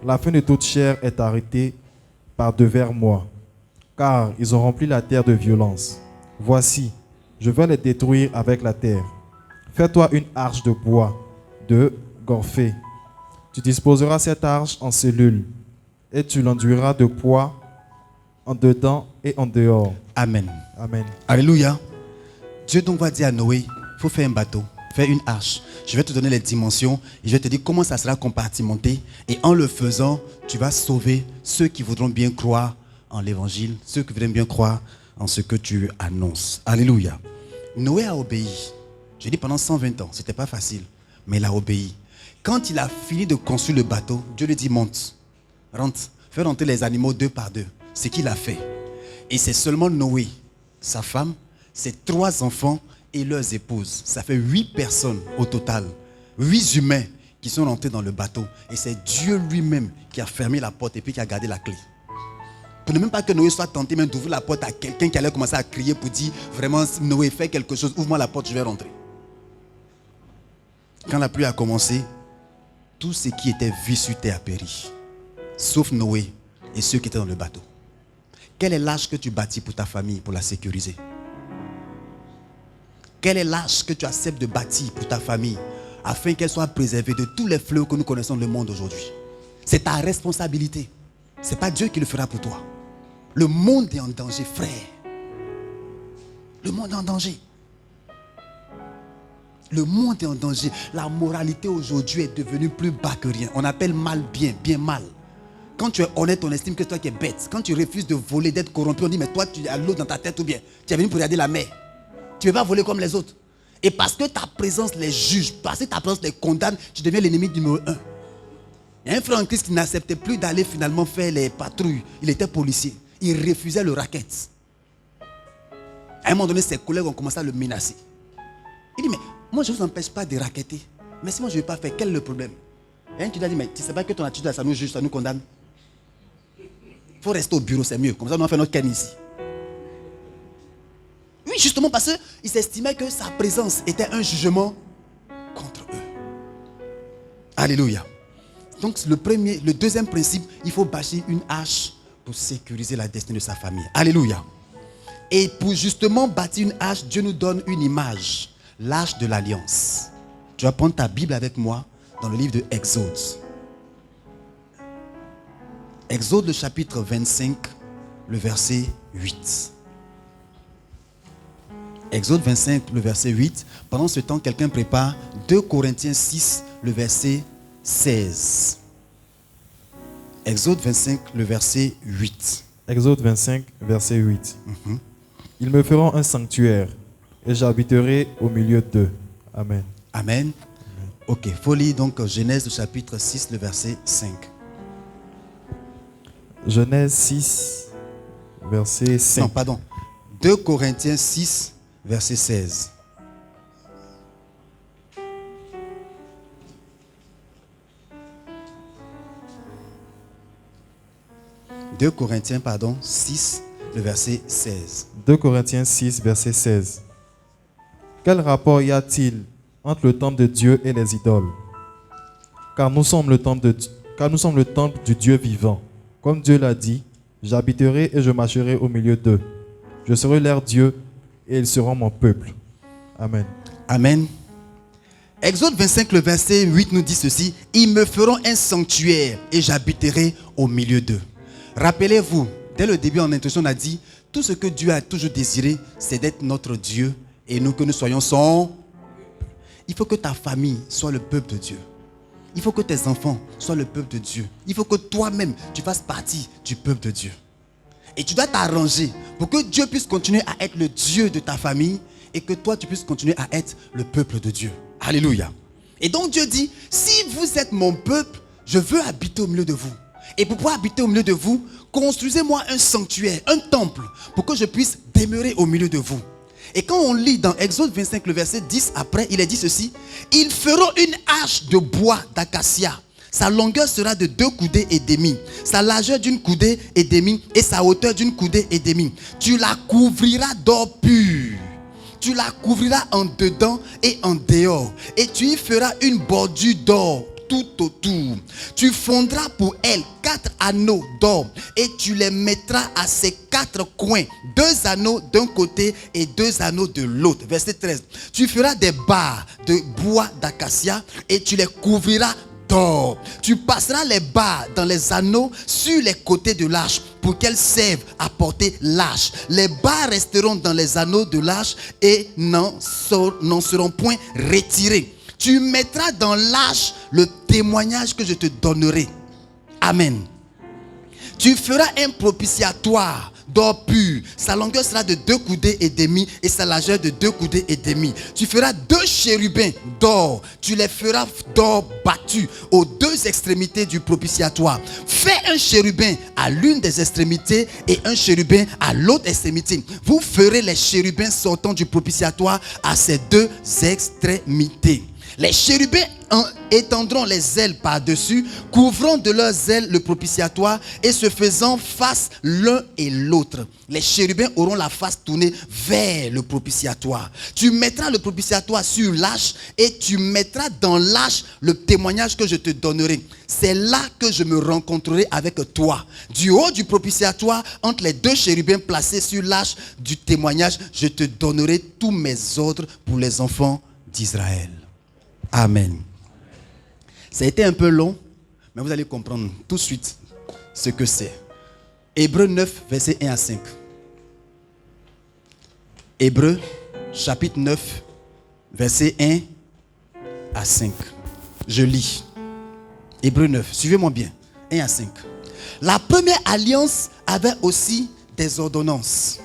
la fin de toute chair est arrêtée par devers moi, car ils ont rempli la terre de violence. Voici, je vais les détruire avec la terre. Fais-toi une arche de bois, de gorphée. Tu disposeras cette arche en cellules, et tu l'enduiras de poids en dedans et en dehors. Amen. Amen. Alléluia. Dieu donc va dire à Noé, il faut faire un bateau, faire une arche. Je vais te donner les dimensions et je vais te dire comment ça sera compartimenté. Et en le faisant, tu vas sauver ceux qui voudront bien croire en l'évangile, ceux qui voudront bien croire en ce que tu annonces. Alléluia. Noé a obéi. Je dis pendant 120 ans, c'était pas facile, mais il a obéi. Quand il a fini de construire le bateau, Dieu lui dit monte, rentre, fais rentrer les animaux 2 par 2. C'est qu'il a fait. Et c'est seulement Noé, sa femme, ses 3 enfants et leurs épouses. Ça fait 8 personnes au total. 8 humains qui sont rentrés dans le bateau. Et c'est Dieu lui-même qui a fermé la porte et puis qui a gardé la clé. Pour ne même pas que Noé soit tenté même d'ouvrir la porte à quelqu'un qui allait commencer à crier pour dire vraiment Noé, fais quelque chose, ouvre-moi la porte, je vais rentrer. Quand la pluie a commencé, tout ce qui était vu sur terre a péri. Sauf Noé et ceux qui étaient dans le bateau. Quel est l'âge que tu bâtis pour ta famille, pour la sécuriser? Quel est l'âge que tu acceptes de bâtir pour ta famille afin qu'elle soit préservée de tous les fléaux que nous connaissons dans le monde aujourd'hui? C'est ta responsabilité. Ce n'est pas Dieu qui le fera pour toi. Le monde est en danger, frère. Le monde est en danger. Le monde est en danger. La moralité aujourd'hui est devenue plus bas que rien. On appelle mal bien, bien mal. Quand tu es honnête, on estime que toi qui es bête. Quand tu refuses de voler, d'être corrompu, on dit mais toi tu as l'eau dans ta tête ou bien tu es venu pour regarder la mer. Tu ne veux pas voler comme les autres. Et parce que ta présence les juge, parce que ta présence les condamne, tu deviens l'ennemi numéro 1. Il y a un frère en Christ qui n'acceptait plus d'aller finalement faire les patrouilles. Il était policier. Il refusait le racket. À un moment donné, ses collègues ont commencé à le menacer. Il dit mais moi je ne vous empêche pas de racketter. Mais si moi je ne vais pas faire, quel est le problème? Et un qui lui a dit mais tu ne sais pas que ton attitude ça nous juge, ça nous condamne. Il faut rester au bureau, c'est mieux. Comme ça, on va faire notre canne ici. Oui, justement parce qu'il s'estimait que sa présence était un jugement contre eux. Alléluia. Donc, le deuxième principe, il faut bâtir une arche pour sécuriser la destinée de sa famille. Alléluia. Et pour justement bâtir une arche, Dieu nous donne une image, l'arche de l'alliance. Tu vas prendre ta Bible avec moi dans le livre de Exode. Exode, le chapitre 25, le verset 8. Exode 25, le verset 8. Pendant ce temps, quelqu'un prépare 2 Corinthiens 6, le verset 16. Exode 25, le verset 8. Exode 25, verset 8. Ils me feront un sanctuaire et j'habiterai au milieu d'eux. Amen. Amen. Ok, faut lire donc Genèse, le chapitre 6, le verset 5. Genèse 6, verset 5. Non, pardon. 2 Corinthiens 6, verset 16. « 2 Corinthiens, 6, le verset 16. 2 Corinthiens 6, verset 16. Quel rapport y a-t-il entre le temple de Dieu et les idoles? Car nous sommes le temple du Dieu vivant. Comme Dieu l'a dit, j'habiterai et je marcherai au milieu d'eux. Je serai leur Dieu et ils seront mon peuple. Amen. Amen. Exode 25, le verset 8 nous dit ceci. Ils me feront un sanctuaire et j'habiterai au milieu d'eux. Rappelez-vous, dès le début en introduction, on a dit, tout ce que Dieu a toujours désiré, c'est d'être notre Dieu et nous que nous soyons son. Il faut que ta famille soit le peuple de Dieu. Il faut que tes enfants soient le peuple de Dieu. Il faut que toi-même, tu fasses partie du peuple de Dieu. Et tu dois t'arranger pour que Dieu puisse continuer à être le Dieu de ta famille et que toi, tu puisses continuer à être le peuple de Dieu. Alléluia. Et donc Dieu dit, si vous êtes mon peuple, je veux habiter au milieu de vous. Et pour pouvoir habiter au milieu de vous, construisez-moi un sanctuaire, un temple, pour que je puisse demeurer au milieu de vous. Et quand on lit dans Exode 25, le verset 10, après, il est dit ceci. Ils feront une arche de bois d'acacia. Sa longueur sera de 2 coudées et demi. Sa largeur d'une coudée et demi et sa hauteur d'une coudée et demi. Tu la couvriras d'or pur. Tu la couvriras en dedans et en dehors. Et tu y feras une bordure d'or tout autour. Tu fondras pour elle 4 anneaux d'or et tu les mettras à ses 4 coins, 2 anneaux d'un côté et 2 anneaux de l'autre. Verset 13. Tu feras des barres de bois d'acacia et tu les couvriras d'or. Tu passeras les barres dans les anneaux sur les côtés de l'arche pour qu'elles servent à porter l'arche. Les barres resteront dans les anneaux de l'arche et n'en seront point retirées. Tu mettras dans l'arche le témoignage que je te donnerai. Amen. Tu feras un propitiatoire d'or pur. Sa longueur sera de 2 coudées et demi et sa largeur de 2 coudées et demi. Tu feras 2 chérubins d'or. Tu les feras d'or battu aux 2 extrémités du propitiatoire. Fais un chérubin à l'une des extrémités et un chérubin à l'autre extrémité. Vous ferez les chérubins sortant du propitiatoire à ces 2 extrémités. Les chérubins étendront les ailes par-dessus, couvrant de leurs ailes le propitiatoire et se faisant face l'un et l'autre. Les chérubins auront la face tournée vers le propitiatoire. Tu mettras le propitiatoire sur l'arche et tu mettras dans l'arche le témoignage que je te donnerai. C'est là que je me rencontrerai avec toi. Du haut du propitiatoire, entre les 2 chérubins placés sur l'arche du témoignage, je te donnerai tous mes ordres pour les enfants d'Israël. Amen. Ça a été un peu long, mais vous allez comprendre tout de suite ce que c'est. Hébreux 9, versets 1 à 5. Hébreux, chapitre 9, versets 1 à 5. Je lis. Hébreux 9, suivez-moi bien. 1 à 5. La première alliance avait aussi des ordonnances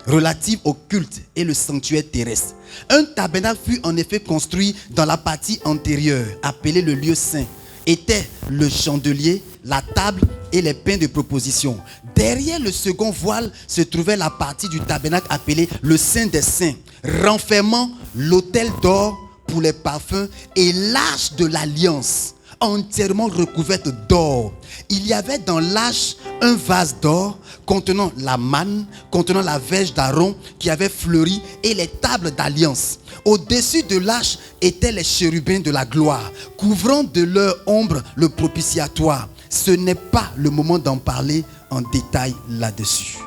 relatives au culte et le sanctuaire terrestre. Un tabernacle fut en effet construit dans la partie antérieure, appelée le lieu saint. Était le chandelier, la table et les pains de proposition. Derrière le second voile se trouvait la partie du tabernacle appelée le Saint des Saints, renfermant l'autel d'or pour les parfums et l'arche de l'alliance, entièrement recouverte d'or. Il y avait dans l'arche un vase d'or contenant la manne, contenant la verge d'Aaron qui avait fleuri et les tables d'alliance. Au-dessus de l'arche étaient les chérubins de la gloire, couvrant de leur ombre le propitiatoire. Ce n'est pas le moment d'en parler en détail là-dessus.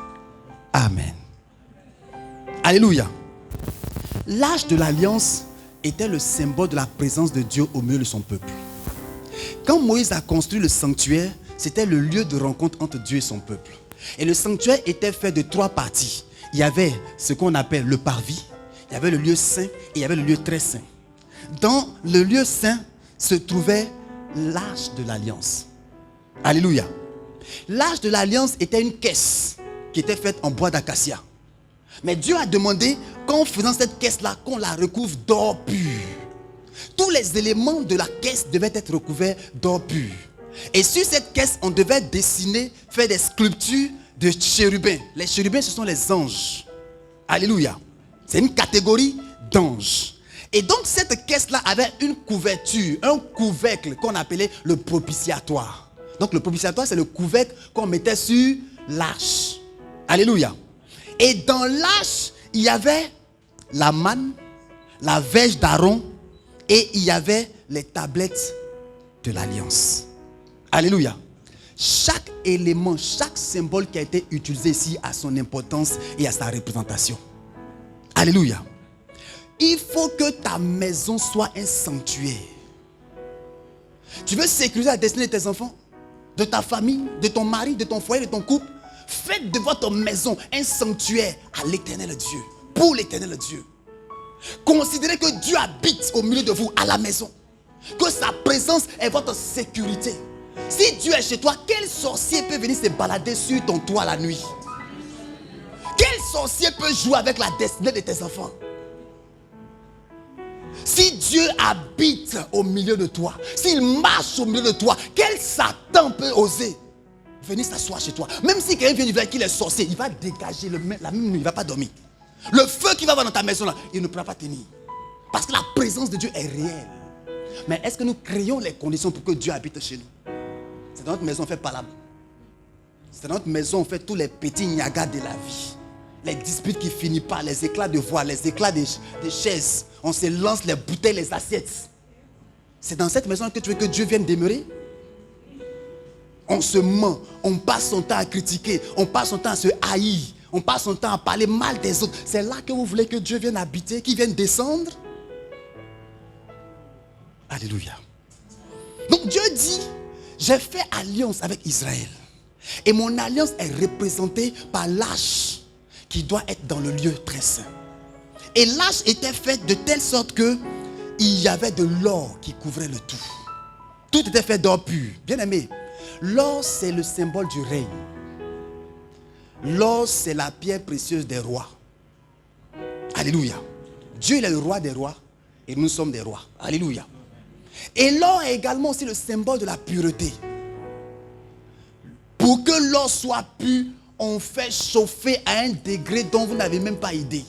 Amen. Alléluia. L'arche de l'alliance était le symbole de la présence de Dieu au milieu de son peuple. Quand Moïse a construit le sanctuaire, c'était le lieu de rencontre entre Dieu et son peuple. Et le sanctuaire était fait de 3 parties. Il y avait ce qu'on appelle le parvis, il y avait le lieu saint et il y avait le lieu très saint. Dans le lieu saint se trouvait l'arche de l'alliance. Alléluia. L'arche de l'alliance était une caisse qui était faite en bois d'acacia. Mais Dieu a demandé qu'en faisant cette caisse-là, qu'on la recouvre d'or pur. Tous les éléments de la caisse devaient être recouverts d'or pur. Et sur cette caisse, on devait dessiner, faire des sculptures de chérubins. Les chérubins, ce sont les anges. Alléluia. C'est une catégorie d'anges. Et donc cette caisse-là avait une couverture, un couvercle qu'on appelait le propitiatoire. Donc le propitiatoire, c'est le couvercle qu'on mettait sur l'arche. Alléluia. Et dans l'arche, il y avait la manne, la verge d'Aaron et il y avait les tablettes de l'alliance. Alléluia. Chaque élément, chaque symbole qui a été utilisé ici a son importance et a sa représentation. Alléluia. Il faut que ta maison soit un sanctuaire. Tu veux sécuriser la destinée de tes enfants, de ta famille, de ton mari, de ton foyer, de ton couple. Faites de votre maison un sanctuaire à l'éternel Dieu, pour l'éternel Dieu. Considérez que Dieu habite au milieu de vous à la maison. Que sa présence est votre sécurité. Si Dieu est chez toi, quel sorcier peut venir se balader sur ton toit la nuit? Quel sorcier peut jouer avec la destinée de tes enfants? Si Dieu habite au milieu de toi, s'il marche au milieu de toi, quel Satan peut oser venir s'asseoir chez toi? Même si quelqu'un vient du village qu'il est sorcier, il va dégager la même nuit, il ne va pas dormir. Le feu qui va avoir dans ta maison là, il ne pourra pas tenir. Parce que la présence de Dieu est réelle. Mais est-ce que nous créons les conditions pour que Dieu habite chez nous? C'est dans notre maison on fait palabre. C'est dans notre maison on fait tous les petits nyagas de la vie. Les disputes qui finissent pas, les éclats de voix, les éclats des chaises. On se lance les bouteilles, les assiettes. C'est dans cette maison que tu veux que Dieu vienne demeurer? On se ment, on passe son temps à critiquer, on passe son temps à se haïr, on passe son temps à parler mal des autres. C'est là que vous voulez que Dieu vienne habiter, qu'il vienne descendre? Alléluia. Donc Dieu dit, j'ai fait alliance avec Israël. Et mon alliance est représentée par l'arche qui doit être dans le lieu très saint. Et l'arche était faite de telle sorte que il y avait de l'or qui couvrait le tout. Tout était fait d'or pur. Bien aimé, l'or c'est le symbole du règne. L'or c'est la pierre précieuse des rois. Alléluia. Dieu il est le roi des rois et nous sommes des rois. Alléluia. Et l'or est également aussi le symbole de la pureté. Pour que l'or soit pur, on fait chauffer à un degré dont vous n'avez même pas idée.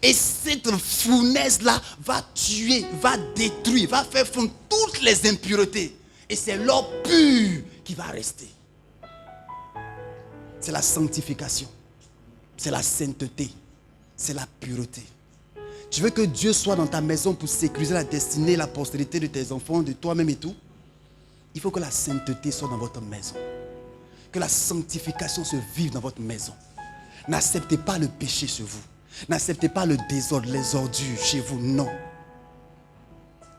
Et cette fournaise-là va tuer, va détruire, va faire fondre toutes les impuretés. Et c'est l'or pur qui va rester. C'est la sanctification. C'est la sainteté. C'est la pureté. Tu veux que Dieu soit dans ta maison pour sécuriser la destinée, la postérité de tes enfants, de toi-même et tout? Il faut que la sainteté soit dans votre maison. Que la sanctification se vive dans votre maison. N'acceptez pas le péché chez vous. N'acceptez pas le désordre, les ordures chez vous. Non.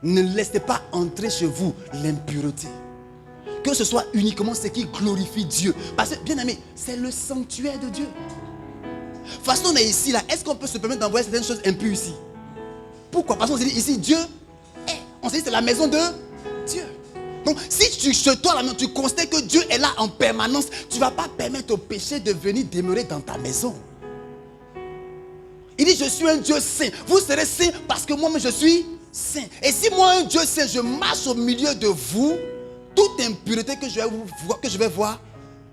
Ne laissez pas entrer chez vous l'impureté. Que ce soit uniquement ce qui glorifie Dieu. Parce que, bien aimé, c'est le sanctuaire de Dieu. De toute façon, on est ici, là. Est-ce qu'on peut se permettre d'envoyer certaines choses impures ici? Pourquoi? Parce qu'on s'est dit ici, Dieu, on s'est dit c'est la maison de Dieu. Donc, si chez toi, tu constates que Dieu est là en permanence, tu ne vas pas permettre au péché de venir demeurer dans ta maison. Il dit, je suis un Dieu saint. Vous serez saint parce que moi-même, je suis saint. Et si moi, un Dieu saint, je marche au milieu de vous, toute impureté que je vais voir,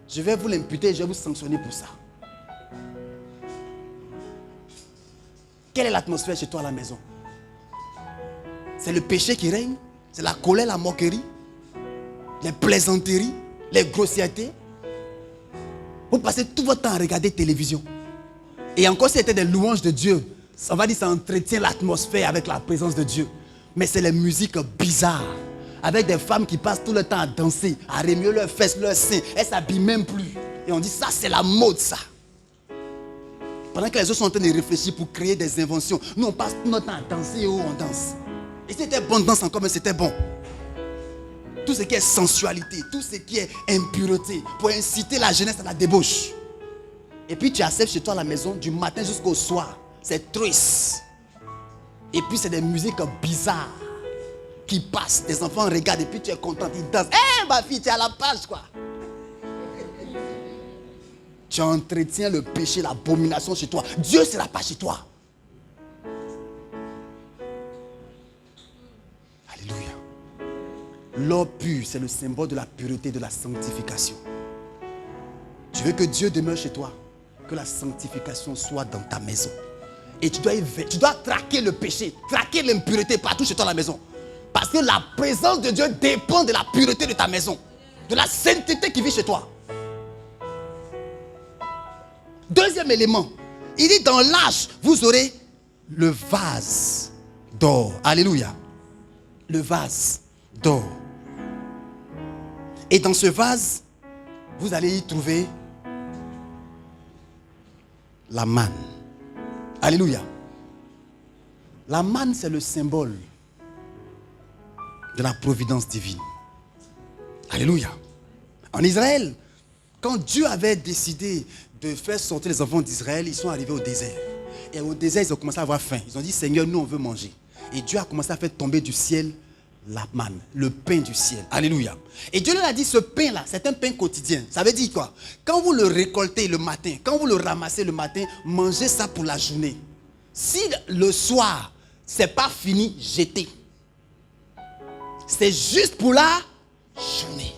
je vais vous l'imputer et je vais vous sanctionner pour ça. Quelle est l'atmosphère chez toi à la maison? C'est le péché qui règne? C'est la colère, la moquerie? Les plaisanteries, les grossièretés? Vous passez tout votre temps à regarder télévision. Et encore si c'était des louanges de Dieu, on va dire que ça entretient l'atmosphère avec la présence de Dieu. Mais c'est les musiques bizarres, avec des femmes qui passent tout le temps à danser, à remuer leurs fesses, leurs seins. Elles ne s'habillent même plus. Et on dit ça, c'est la mode, ça. Pendant que les autres sont en train de réfléchir pour créer des inventions, nous on passe tout notre temps à danser où on danse. Et c'était bonne danse encore, mais c'était bon. Tout ce qui est sensualité, tout ce qui est impureté, pour inciter la jeunesse à la débauche. Et puis tu acceptes chez toi à la maison du matin jusqu'au soir. C'est triste. Et puis c'est des musiques bizarres qui passent. Tes enfants regardent et puis tu es content, ils dansent. Hé ma fille, tu es à la page quoi. Tu entretiens le péché, l'abomination chez toi. Dieu ne sera pas chez toi. Alléluia. L'eau pure, c'est le symbole de la pureté, de la sanctification. Tu veux que Dieu demeure chez toi, que la sanctification soit dans ta maison. Et tu dois traquer le péché, traquer l'impureté partout chez toi à la maison. Parce que la présence de Dieu dépend de la pureté de ta maison, de la sainteté qui vit chez toi. Deuxième élément, il dit dans l'arche, vous aurez le vase d'or. Alléluia. Le vase d'or. Et dans ce vase, vous allez y trouver la manne. Alléluia. La manne, c'est le symbole de la providence divine. Alléluia. En Israël, quand Dieu avait décidé de faire sortir les enfants d'Israël, ils sont arrivés au désert. Et au désert, ils ont commencé à avoir faim. Ils ont dit, Seigneur, nous, on veut manger. Et Dieu a commencé à faire tomber du ciel la manne, le pain du ciel. Alléluia. Et Dieu leur a dit, ce pain-là, c'est un pain quotidien. Ça veut dire quoi? Quand vous le récoltez le matin, quand vous le ramassez le matin, mangez ça pour la journée. Si le soir, c'est pas fini, jetez. C'est juste pour la journée.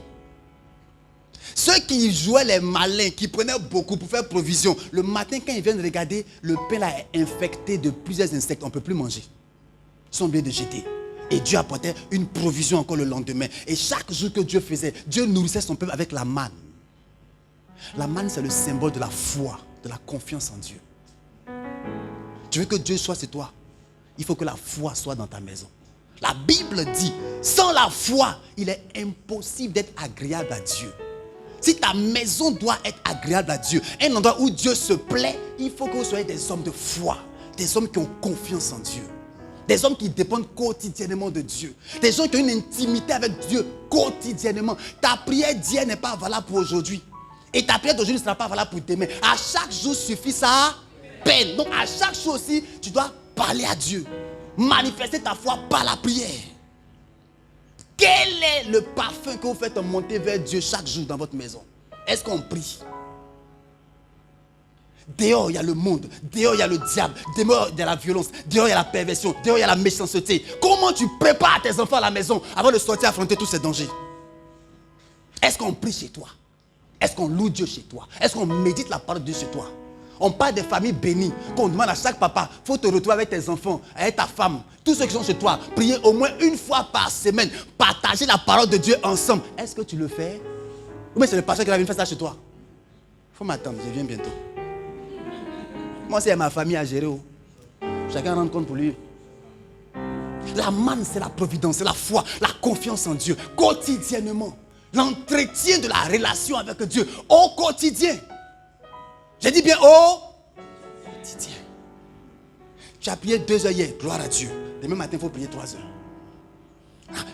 Ceux qui jouaient les malins, qui prenaient beaucoup pour faire provision, le matin, quand ils viennent regarder, le pain là est infecté de plusieurs insectes. On ne peut plus manger. Ils sont obligés de jeter. Et Dieu apportait une provision encore le lendemain. Et chaque jour que Dieu faisait, Dieu nourrissait son peuple avec la manne. La manne, c'est le symbole de la foi, de la confiance en Dieu. Tu veux que Dieu soit chez toi? Il faut que la foi soit dans ta maison. La Bible dit, sans la foi, il est impossible d'être agréable à Dieu. Si ta maison doit être agréable à Dieu, un endroit où Dieu se plaît, il faut que vous soyez des hommes de foi, des hommes qui ont confiance en Dieu, des hommes qui dépendent quotidiennement de Dieu, des gens qui ont une intimité avec Dieu quotidiennement. Ta prière d'hier n'est pas valable pour aujourd'hui. Et ta prière d'aujourd'hui ne sera pas valable pour demain. À chaque jour suffit sa peine. Donc à chaque jour aussi, tu dois parler à Dieu. Manifester ta foi par la prière. Quel est le parfum que vous faites monter vers Dieu chaque jour dans votre maison? Est-ce qu'on prie? Dehors, il y a le monde. Dehors, il y a le diable. Dehors, il y a la violence. Dehors, il y a la perversion. Dehors, il y a la méchanceté. Comment tu prépares tes enfants à la maison avant de sortir affronter tous ces dangers? Est-ce qu'on prie chez toi? Est-ce qu'on loue Dieu chez toi? Est-ce qu'on médite la parole de Dieu chez toi? On parle des familles bénies. Qu'on demande à chaque papa, il faut te retrouver avec tes enfants, avec ta femme, tous ceux qui sont chez toi. Prier au moins une fois par semaine. Partager la parole de Dieu ensemble. Est-ce que tu le fais? Ou bien c'est le pasteur qui va venir faire ça chez toi? Il faut m'attendre, je viens bientôt. Moi, c'est ma famille à gérer. Chacun rend compte pour lui. La manne, c'est la providence, c'est la foi, la confiance en Dieu. Quotidiennement. L'entretien de la relation avec Dieu. Au quotidien. J'ai dit bien au quotidien. Tu as prié 2 heures hier, gloire à Dieu. Demain matin, il faut prier 3 heures.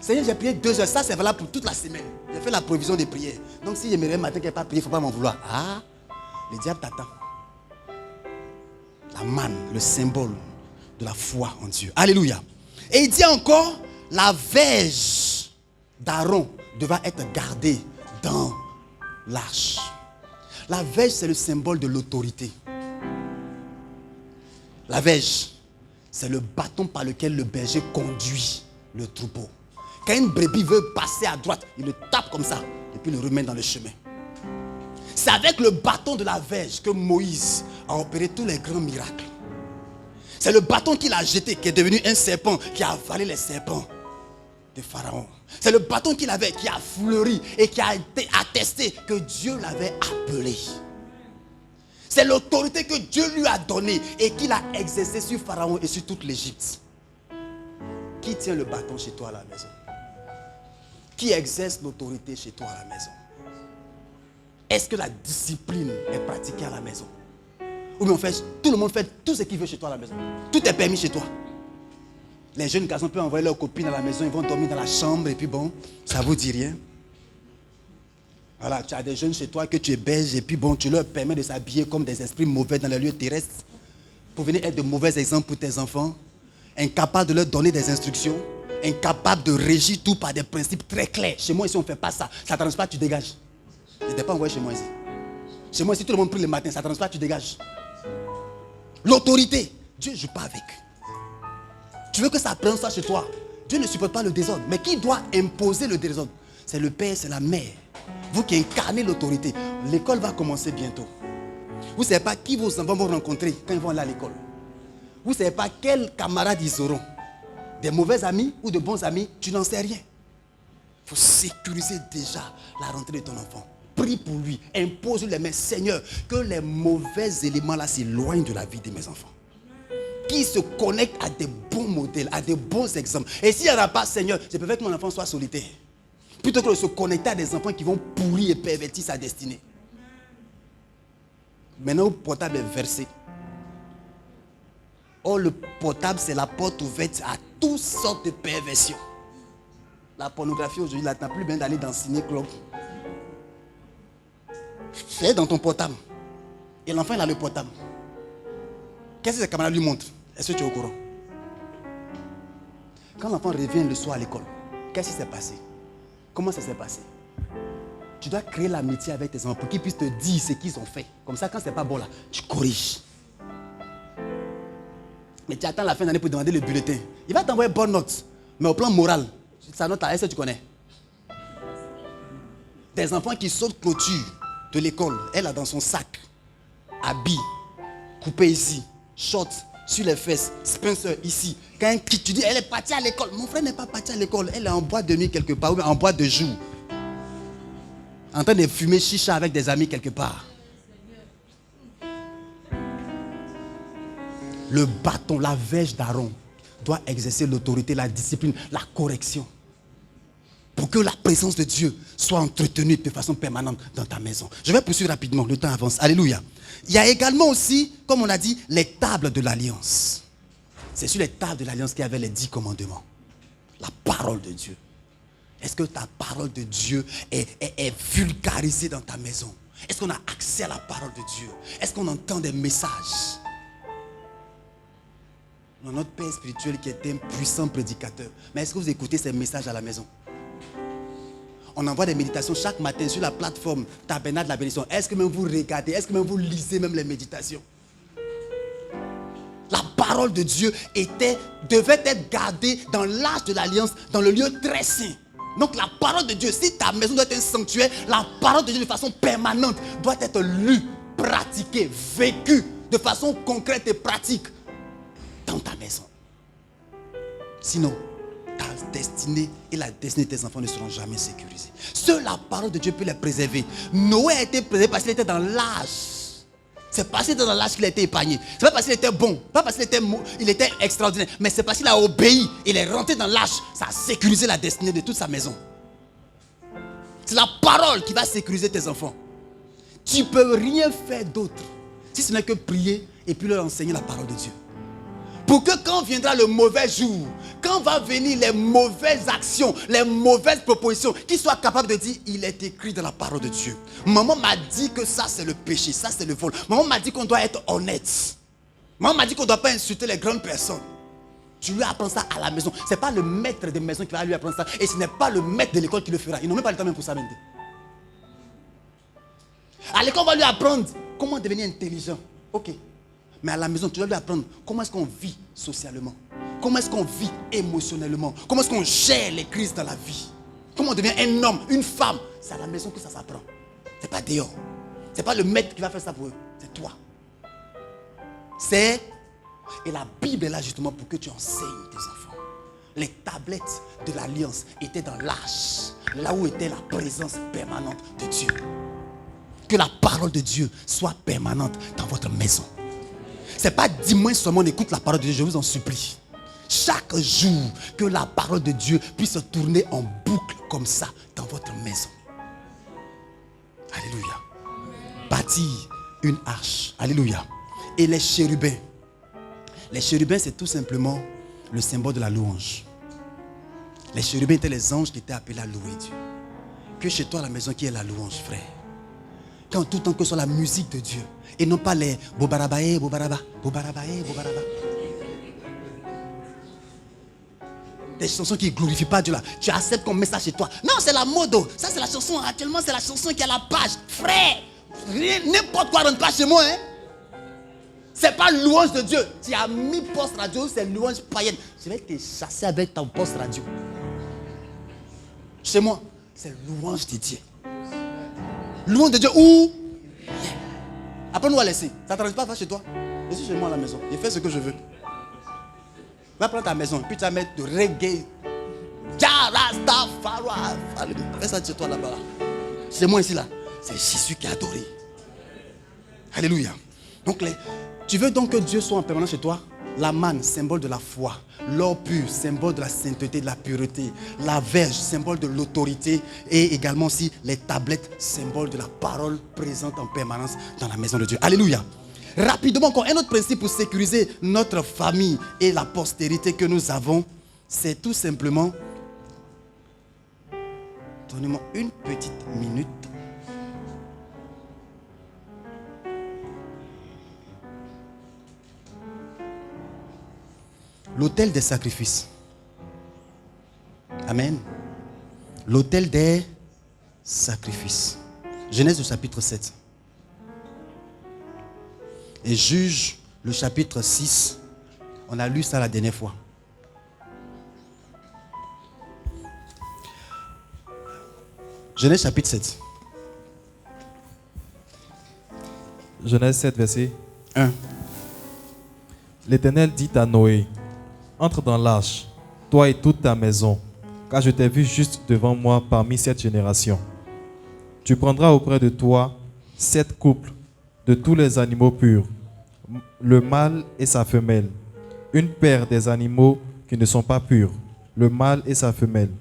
Seigneur, j'ai prié 2 heures, ça c'est valable pour toute la semaine. J'ai fait la provision des prières. Donc si je me réveille matin qu'il n'y a pas prié, il ne faut pas m'en vouloir. Ah, le diable t'attend. La manne, le symbole de la foi en Dieu. Alléluia. Et il dit encore, la verge d'Aaron devra être gardée dans l'arche. La verge, c'est le symbole de l'autorité. La verge, c'est le bâton par lequel le berger conduit le troupeau. Quand une brebis veut passer à droite, il le tape comme ça et puis le remet dans le chemin. C'est avec le bâton de la verge que Moïse a opéré tous les grands miracles. C'est le bâton qu'il a jeté qui est devenu un serpent qui a avalé les serpents de Pharaon. C'est le bâton qu'il avait qui a fleuri et qui a été attesté que Dieu l'avait appelé. C'est l'autorité que Dieu lui a donnée et qu'il a exercée sur Pharaon et sur toute l'Égypte. Qui tient le bâton chez toi à la maison? qui exerce l'autorité chez toi à la maison? Est-ce que la discipline est pratiquée à la maison? Ou bien tout le monde fait tout ce qu'il veut chez toi à la maison. Tout est permis chez toi. Les jeunes garçons peuvent envoyer leurs copines à la maison, ils vont dormir dans la chambre et puis bon, ça ne vous dit rien. Voilà, tu as des jeunes chez toi que tu héberges et puis bon, tu leur permets de s'habiller comme des esprits mauvais dans les lieux terrestres pour venir être de mauvais exemples pour tes enfants, incapable de leur donner des instructions, incapable de régir tout par des principes très clairs. Chez moi ici, on ne fait pas ça. Ça ne t'arrange pas, tu dégages. Je n'étais pas envoyé chez moi ici. Chez moi ici, tout le monde prie le matin, ça ne t'arrange pas, tu dégages. L'autorité, Dieu ne joue pas avec. Tu veux que ça prenne ça chez toi. Dieu ne supporte pas le désordre. Mais qui doit imposer le désordre? C'est le père, c'est la mère. Vous qui incarnez l'autorité. L'école va commencer bientôt. Vous ne savez pas qui vos enfants vont rencontrer quand ils vont aller à l'école. Vous ne savez pas quels camarades ils auront. Des mauvais amis ou de bons amis, tu n'en sais rien. Il faut sécuriser déjà la rentrée de ton enfant. Prie pour lui, impose les mains. Seigneur, que les mauvais éléments là s'éloignent de la vie de mes enfants. Qui se connectent à des bons modèles, à des bons exemples. Et s'il n'y en a pas, Seigneur, je préfère que mon enfant soit solitaire. Plutôt que de se connecter à des enfants qui vont pourrir et pervertir sa destinée. Maintenant, le portable est versé. Or, le portable, c'est la porte ouverte à toutes sortes de perversions. La pornographie aujourd'hui, là, tu n'as plus besoin d'aller dans ciné-club. C'est dans ton portable. Et l'enfant, il a le portable. Qu'est-ce que ses camarades lui montrent? Est-ce que tu es au courant? Quand l'enfant revient le soir à l'école, qu'est-ce qui s'est passé? Comment ça s'est passé? Tu dois créer l'amitié avec tes enfants pour qu'ils puissent te dire ce qu'ils ont fait. Comme ça, quand ce n'est pas bon là, tu corriges. Mais tu attends la fin d'année pour demander le bulletin. Il va t'envoyer bonne note. Mais au plan moral, sa note là, est-ce que tu connais? Des enfants qui sautent clôture de l'école, elle a dans son sac, habit, coupé ici, short, sur les fesses, Spencer ici. Quand tu dis, elle est partie à l'école. Mon frère n'est pas parti à l'école. Elle est en boîte de nuit quelque part, ou en boîte de jour. En train de fumer chicha avec des amis quelque part. Le bâton, la verge d'Aaron doit exercer l'autorité, la discipline, la correction. Pour que la présence de Dieu soit entretenue de façon permanente dans ta maison. Je vais poursuivre rapidement, le temps avance. Alléluia. Il y a également aussi, comme on a dit, les tables de l'alliance. C'est sur les tables de l'alliance qu'il y avait les 10 commandements. La parole de Dieu. Est-ce que ta parole de Dieu est vulgarisée dans ta maison? Est-ce qu'on a accès à la parole de Dieu? Est-ce qu'on entend des messages? Notre Père spirituel qui est un puissant prédicateur. Mais est-ce que vous écoutez ces messages à la maison? On envoie des méditations chaque matin sur la plateforme Tabernacle de la bénédiction. Est-ce que même vous regardez? Est-ce que même vous lisez même les méditations? La parole de Dieu devait être gardée dans l'arche de l'alliance, dans le lieu très saint. Donc la parole de Dieu, si ta maison doit être un sanctuaire, la parole de Dieu de façon permanente doit être lue, pratiquée, vécue de façon concrète et pratique dans ta maison. Sinon, ta destinée et la destinée de tes enfants ne seront jamais sécurisées. Seule la parole de Dieu peut les préserver. Noé a été préservé parce qu'il était dans l'âge. C'est parce qu'il était dans l'âge qu'il a été épargné. C'est pas parce qu'il était bon, pas parce qu'il était extraordinaire, mais c'est parce qu'il a obéi. Il est rentré dans l'âge. Ça a sécurisé la destinée de toute sa maison. C'est la parole qui va sécuriser tes enfants. Tu ne peux rien faire d'autre si ce n'est que prier et puis leur enseigner la parole de Dieu. Pour que quand viendra le mauvais jour, quand va venir les mauvaises actions, les mauvaises propositions, qu'ils soient capables de dire, il est écrit dans la parole de Dieu. Maman m'a dit que ça c'est le péché, ça c'est le vol. Maman m'a dit qu'on doit être honnête. Maman m'a dit qu'on ne doit pas insulter les grandes personnes. Tu lui apprends ça à la maison. Ce n'est pas le maître de maison qui va lui apprendre ça. Et ce n'est pas le maître de l'école qui le fera. Ils n'ont même pas le temps même pour ça maintenant. À l'école, on va lui apprendre comment devenir intelligent. Ok. Mais à la maison, tu dois lui apprendre comment est-ce qu'on vit socialement. Comment est-ce qu'on vit émotionnellement. Comment est-ce qu'on gère les crises dans la vie. Comment on devient un homme, une femme. C'est à la maison que ça s'apprend. Ce n'est pas dehors. Ce n'est pas le maître qui va faire ça pour eux. C'est toi. Et la Bible est là justement pour que tu enseignes tes enfants. Les tablettes de l'alliance étaient dans l'arche. Là où était la présence permanente de Dieu. Que la parole de Dieu soit permanente dans votre maison. Ce n'est pas dimanche seulement on écoute la parole de Dieu, je vous en supplie. Chaque jour, que la parole de Dieu puisse tourner en boucle comme ça dans votre maison. Alléluia. Bâtir une arche. Alléluia. Et les chérubins. Les chérubins, c'est tout simplement le symbole de la louange. Les chérubins étaient les anges qui étaient appelés à louer Dieu. Que chez toi à la maison qui est la louange, frère. Quand tout le temps que ce soit la musique de Dieu. Et non pas les bobarabae, bobaraba, bobarabae, bobaraba. Des chansons qui ne glorifient pas Dieu là. Tu acceptes qu'on met ça chez toi. Non, c'est la mode. Ça, c'est la chanson. Actuellement, c'est la chanson qui est à la page. Frère, n'importe quoi rentre pas chez moi. Hein? C'est pas louange de Dieu. Tu as mis poste radio, c'est louange païenne. Je vais te chasser avec ton poste radio. Chez moi, c'est louange de Dieu. Louange de Dieu où? Après, nous va laisser. Ça ne t'arrange pas, va chez toi. Je suis chez moi à la maison. Je fais ce que je veux. Va prendre ta maison, puis tu vas mettre de reggae. Fais ça chez toi là-bas. C'est moi ici là. C'est Jésus qui a adoré. Alléluia. Donc, tu veux donc que Dieu soit en permanence chez toi? La manne, symbole de la foi. L'or pur, symbole de la sainteté, de la pureté. La verge, symbole de l'autorité. Et également aussi les tablettes, symbole de la parole présente en permanence dans la maison de Dieu. Alléluia. Rapidement encore, un autre principe pour sécuriser notre famille et la postérité que nous avons, c'est tout simplement... Donnez-moi une petite minute. L'autel des sacrifices. Amen. L'autel des sacrifices. Genèse au chapitre 7. Et Juge, le chapitre 6. On a lu ça la dernière fois. Genèse chapitre 7. Genèse 7, verset 1. L'Éternel dit à Noé, entre dans l'arche, toi et toute ta maison, car je t'ai vu juste devant moi parmi cette génération. Tu prendras auprès de toi 7 couples de tous les animaux purs, le mâle et sa femelle, une paire des animaux qui ne sont pas purs, le mâle et sa femelle,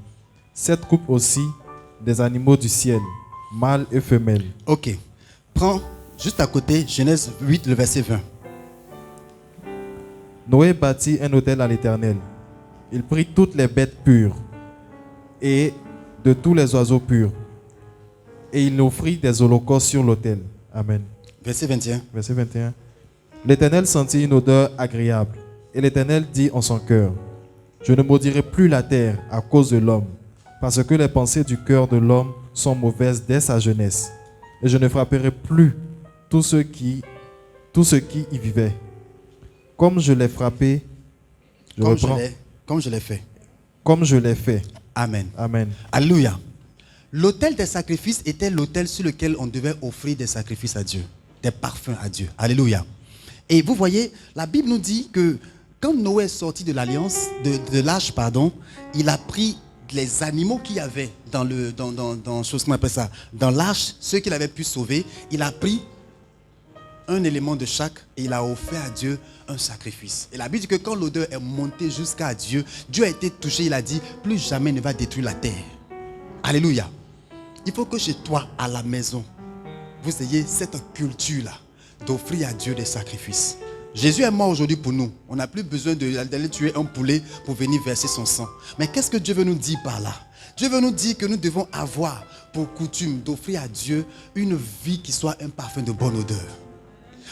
7 couples aussi des animaux du ciel, mâle et femelle. Ok. Prends juste à côté Genèse 8, le verset 20. Noé bâtit un autel à l'Éternel. Il prit toutes les bêtes pures et de tous les oiseaux purs. Et il offrit des holocaustes sur l'autel. Amen. Verset 21. Verset 21. L'Éternel sentit une odeur agréable. Et l'Éternel dit en son cœur, je ne maudirai plus la terre à cause de l'homme, parce que les pensées du cœur de l'homme sont mauvaises dès sa jeunesse. Et je ne frapperai plus tous ceux qui y vivaient. Comme je l'ai frappé, Comme je l'ai fait. Comme je l'ai fait. Amen. Amen. Alléluia. L'autel des sacrifices était l'autel sur lequel on devait offrir des sacrifices à Dieu, des parfums à Dieu. Alléluia. Et vous voyez, la Bible nous dit que quand Noé est sorti de l'alliance, de l'arche, il a pris les animaux qu'il y avait dans l'arche, ceux qu'il avait pu sauver, il a pris un élément de chaque et il a offert à Dieu un sacrifice. Et la Bible dit que quand l'odeur est montée jusqu'à Dieu, Dieu a été touché, il a dit, plus jamais ne va détruire la terre. Alléluia. Il faut que chez toi, à la maison, vous ayez cette culture-là d'offrir à Dieu des sacrifices. Jésus est mort aujourd'hui pour nous. On n'a plus besoin d'aller tuer un poulet pour venir verser son sang. Mais qu'est-ce que Dieu veut nous dire par là? Dieu veut nous dire que nous devons avoir pour coutume d'offrir à Dieu une vie qui soit un parfum de bonne odeur.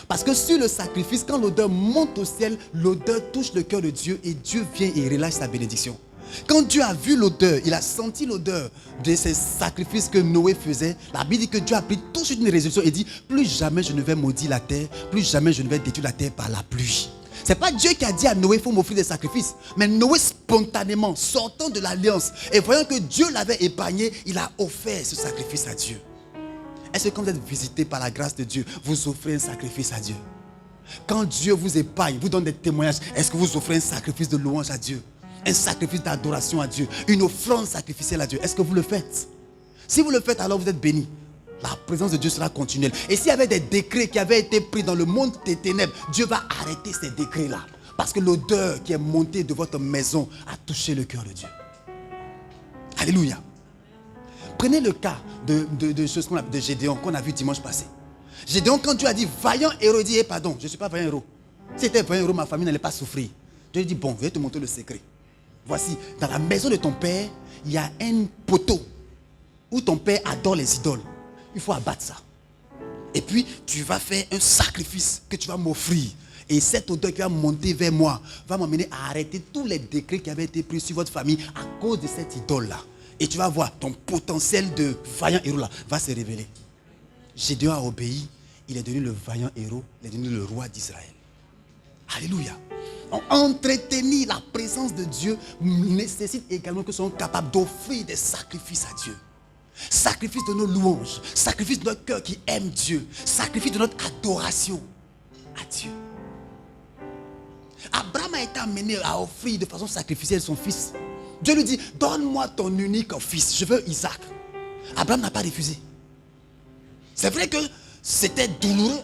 Parce que sur le sacrifice, quand l'odeur monte au ciel, l'odeur touche le cœur de Dieu et Dieu vient et relâche sa bénédiction. Quand Dieu a vu l'odeur, il a senti l'odeur de ces sacrifices que Noé faisait. La Bible dit que Dieu a pris tout de suite une résolution et dit, plus jamais je ne vais maudire la terre, plus jamais je ne vais détruire la terre par la pluie. Ce n'est pas Dieu qui a dit à Noé, il faut m'offrir des sacrifices. Mais Noé, spontanément, sortant de l'alliance et voyant que Dieu l'avait épargné, il a offert ce sacrifice à Dieu. Est-ce que quand vous êtes visité par la grâce de Dieu, vous offrez un sacrifice à Dieu? Quand Dieu vous épargne, vous donne des témoignages, est-ce que vous offrez un sacrifice de louange à Dieu? Un sacrifice d'adoration à Dieu, une offrande sacrificielle à Dieu? Est-ce que vous le faites? Si vous le faites, alors vous êtes bénis. La présence de Dieu sera continuelle. Et s'il y avait des décrets qui avaient été pris dans le monde des ténèbres, Dieu va arrêter ces décrets-là. Parce que l'odeur qui est montée de votre maison a touché le cœur de Dieu. Alléluia. Prenez le cas de Gédéon qu'on a vu dimanche passé. Gédéon, quand Dieu a dit vaillant héros, il dit pardon, je ne suis pas vaillant héros. Si c'était vaillant héros, ma famille n'allait pas souffrir. Dieu dit bon, je vais te montrer le secret. Voici, dans la maison de ton père, il y a un poteau où ton père adore les idoles. Il faut abattre ça. Et puis, tu vas faire un sacrifice que tu vas m'offrir. Et cette odeur qui va monter vers moi va m'amener à arrêter tous les décrets qui avaient été pris sur votre famille à cause de cette idole-là. Et tu vas voir, ton potentiel de vaillant héros là va se révéler. Gédéon a obéi, il est devenu le vaillant héros, il est devenu le roi d'Israël. Alléluia. Donc, entretenir la présence de Dieu nécessite également que nous soyons capables d'offrir des sacrifices à Dieu. Sacrifice de nos louanges, sacrifice de notre cœur qui aime Dieu, sacrifice de notre adoration à Dieu. Abraham a été amené à offrir de façon sacrificielle son fils. Dieu lui dit, donne-moi ton unique fils, je veux Isaac. Abraham n'a pas refusé. C'est vrai que c'était douloureux.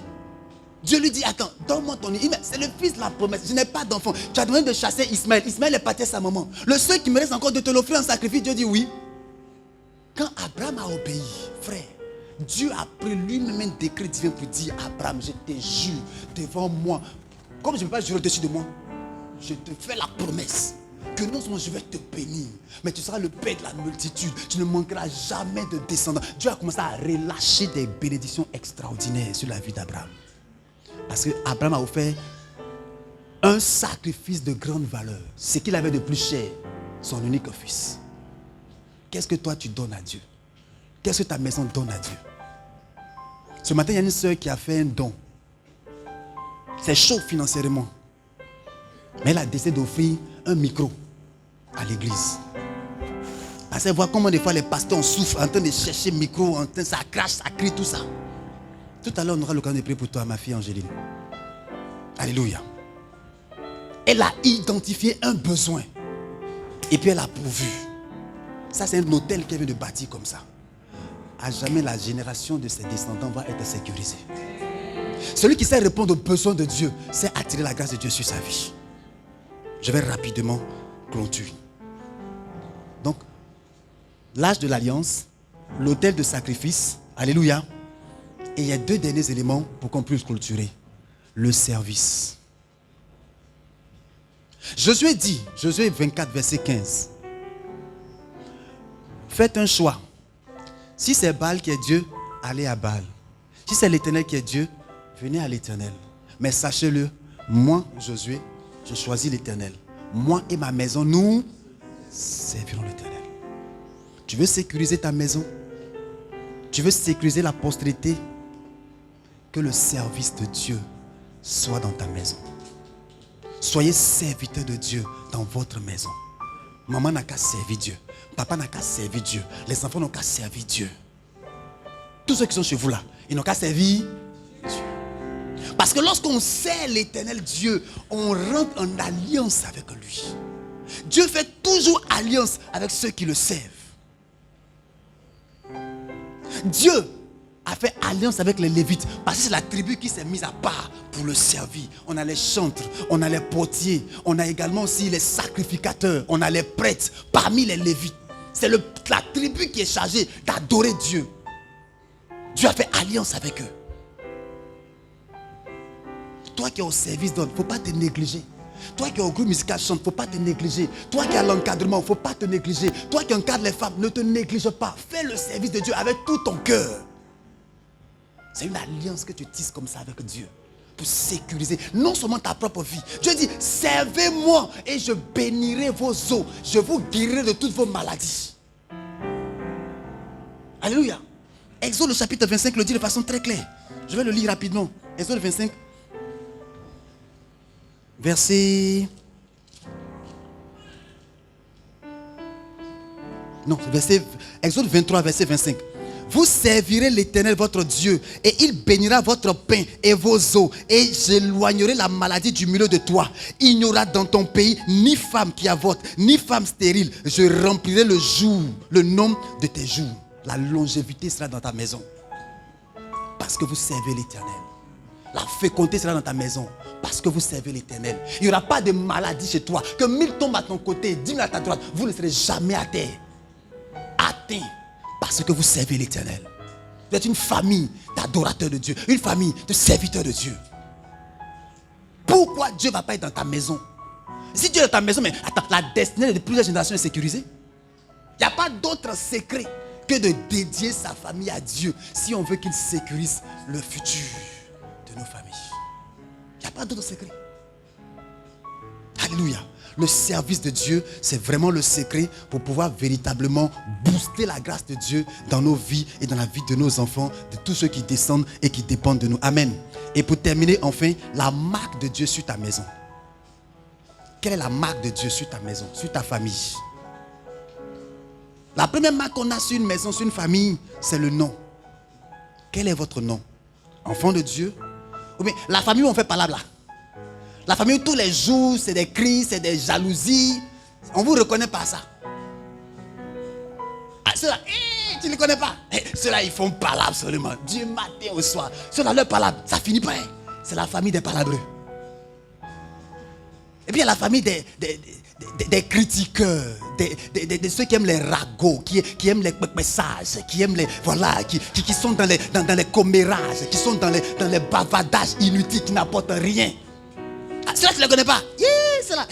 Dieu lui dit, attends, donne-moi ton unique. C'est le fils de la promesse, je n'ai pas d'enfant. Tu as demandé de chasser Ismaël. Ismaël est parti à sa maman. Le seul qui me reste encore de te l'offrir en sacrifice, Dieu dit oui. Quand Abraham a obéi, frère, Dieu a pris lui-même un décret divin pour dire, Abraham, je te jure devant moi, comme je ne peux pas jurer au-dessus de moi, je te fais la promesse que non seulement je vais te bénir, mais tu seras le père de la multitude. Tu ne manqueras jamais de descendants. Dieu a commencé à relâcher des bénédictions extraordinaires sur la vie d'Abraham. Parce qu'Abraham a offert un sacrifice de grande valeur. Ce qu'il avait de plus cher, son unique fils. Qu'est-ce que toi tu donnes à Dieu? Qu'est-ce que ta maison donne à Dieu? Ce matin, il y a une soeur qui a fait un don. C'est chaud financièrement. Mais elle a décidé d'offrir un micro à l'église. Parce qu'elle voit comment des fois les pasteurs souffrent en train de chercher micro, en train, ça crache, ça crie, tout ça. Tout à l'heure, on aura l'occasion de prier pour toi, ma fille Angéline. Alléluia. Elle a identifié un besoin. Et puis elle a pourvu. Ça, c'est un hôtel qu'elle vient de bâtir comme ça. À jamais, la génération de ses descendants va être sécurisée. Celui qui sait répondre aux besoins de Dieu, sait attirer la grâce de Dieu sur sa vie. Je vais rapidement clôturer. Donc, l'âge de l'alliance, l'autel de sacrifice, alléluia. Et il y a deux derniers éléments pour qu'on puisse clôturer. Le service. Josué dit, Josué 24, verset 15. Faites un choix. Si c'est Baal qui est Dieu, allez à Baal. Si c'est l'Éternel qui est Dieu, venez à l'Éternel. Mais sachez-le, moi, Josué, je choisis l'Éternel. Moi et ma maison, nous servirons l'Éternel. Tu veux sécuriser ta maison? Tu veux sécuriser la postérité? Que le service de Dieu soit dans ta maison. Soyez serviteurs de Dieu dans votre maison. Maman n'a qu'à servir Dieu. Papa n'a qu'à servir Dieu. Les enfants n'ont qu'à servir Dieu. Tous ceux qui sont chez vous là, ils n'ont qu'à servir Dieu. Parce que lorsqu'on sert l'Éternel Dieu, on rentre en alliance avec lui. Dieu fait toujours alliance avec ceux qui le servent. Dieu a fait alliance avec les Lévites parce que c'est la tribu qui s'est mise à part pour le servir. On a les chantres, on a les potiers, on a également aussi les sacrificateurs, on a les prêtres parmi les Lévites. C'est la tribu qui est chargée d'adorer Dieu. Dieu a fait alliance avec eux. Toi qui es au service d'autres, il ne faut pas te négliger. Toi qui es au groupe musical chante, il ne faut pas te négliger. Toi qui as l'encadrement, il ne faut pas te négliger. Toi qui encadres les femmes, ne te néglige pas. Fais le service de Dieu avec tout ton cœur. C'est une alliance que tu tisses comme ça avec Dieu. Pour sécuriser non seulement ta propre vie. Dieu dit, servez-moi et je bénirai vos os. Je vous guérirai de toutes vos maladies. Alléluia. Exode le chapitre 25 le dit de façon très claire. Je vais le lire rapidement. Exode 25. Verset... Non, Exode 23, verset 25. Vous servirez l'Éternel votre Dieu et il bénira votre pain et vos eaux et j'éloignerai la maladie du milieu de toi. Il n'y aura dans ton pays ni femme qui avorte, ni femme stérile. Je remplirai le nombre de tes jours. La longévité sera dans ta maison parce que vous servez l'Éternel. La fécondité sera dans ta maison parce que vous servez l'Éternel. Il n'y aura pas de maladie chez toi. Que 1000 tombent à ton côté, 10 000 à ta droite, vous ne serez jamais à terre. Atteint Parce que vous servez l'Éternel. Vous êtes une famille d'adorateurs de Dieu, une famille de serviteurs de Dieu. Pourquoi Dieu ne va pas être dans ta maison? Si Dieu est dans ta maison, mais attends, la destinée de plusieurs générations est sécurisée. Il n'y a pas d'autre secret que de dédier sa famille à Dieu si on veut qu'il sécurise le futur de nos familles. Il n'y a pas d'autre secret. Alléluia. Le service de Dieu, c'est vraiment le secret pour pouvoir véritablement booster la grâce de Dieu dans nos vies et dans la vie de nos enfants, de tous ceux qui descendent et qui dépendent de nous. Amen. Et pour terminer, enfin, la marque de Dieu sur ta maison. Quelle est la marque de Dieu sur ta maison, sur ta famille? La première marque qu'on a sur une maison, sur une famille, c'est le nom. Quel est votre nom? Enfant de Dieu? Ou bien la famille où on fait palabla. La famille où tous les jours, c'est des cris, c'est des jalousies. On ne vous reconnaît pas ça. Ah, ceux-là, tu ne les connais pas. Ceux-là, ils font palabre seulement. Du matin au soir. Ceux-là, leur palabre, ça finit pas. C'est la famille des palabreux. Et puis il y a la famille des critiqueurs, de ceux qui aiment les ragots, qui aiment les messages, qui aiment les, voilà, qui sont dans les commérages, qui sont dans les bavardages inutiles qui n'apportent rien. Ah, ceux-là, tu ne les connais pas. Yeah, ceux-là.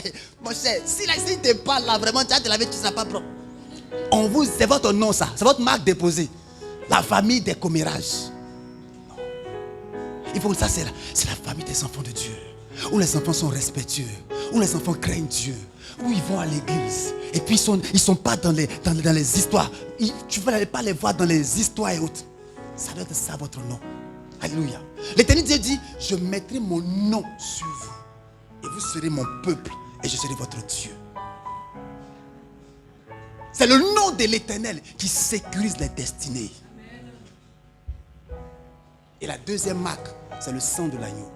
Mon cher, si tu te parles là, vraiment, tu as de la vie, tu ne seras pas propre. C'est votre nom, ça. C'est votre marque déposée. La famille des commérages. Non. Il faut que ça, c'est la famille des enfants de Dieu. Où les enfants sont respectueux, où les enfants craignent Dieu, où ils vont à l'église. Et puis ils sont pas dans les histoires. Tu ne vas pas les voir dans les histoires et autres. Ça doit être ça votre nom. Alléluia. L'Éternel Dieu dit, je mettrai mon nom sur vous. Et vous serez mon peuple et je serai votre Dieu. C'est le nom de l'Éternel qui sécurise les destinées. Et la deuxième marque, c'est le sang de l'agneau.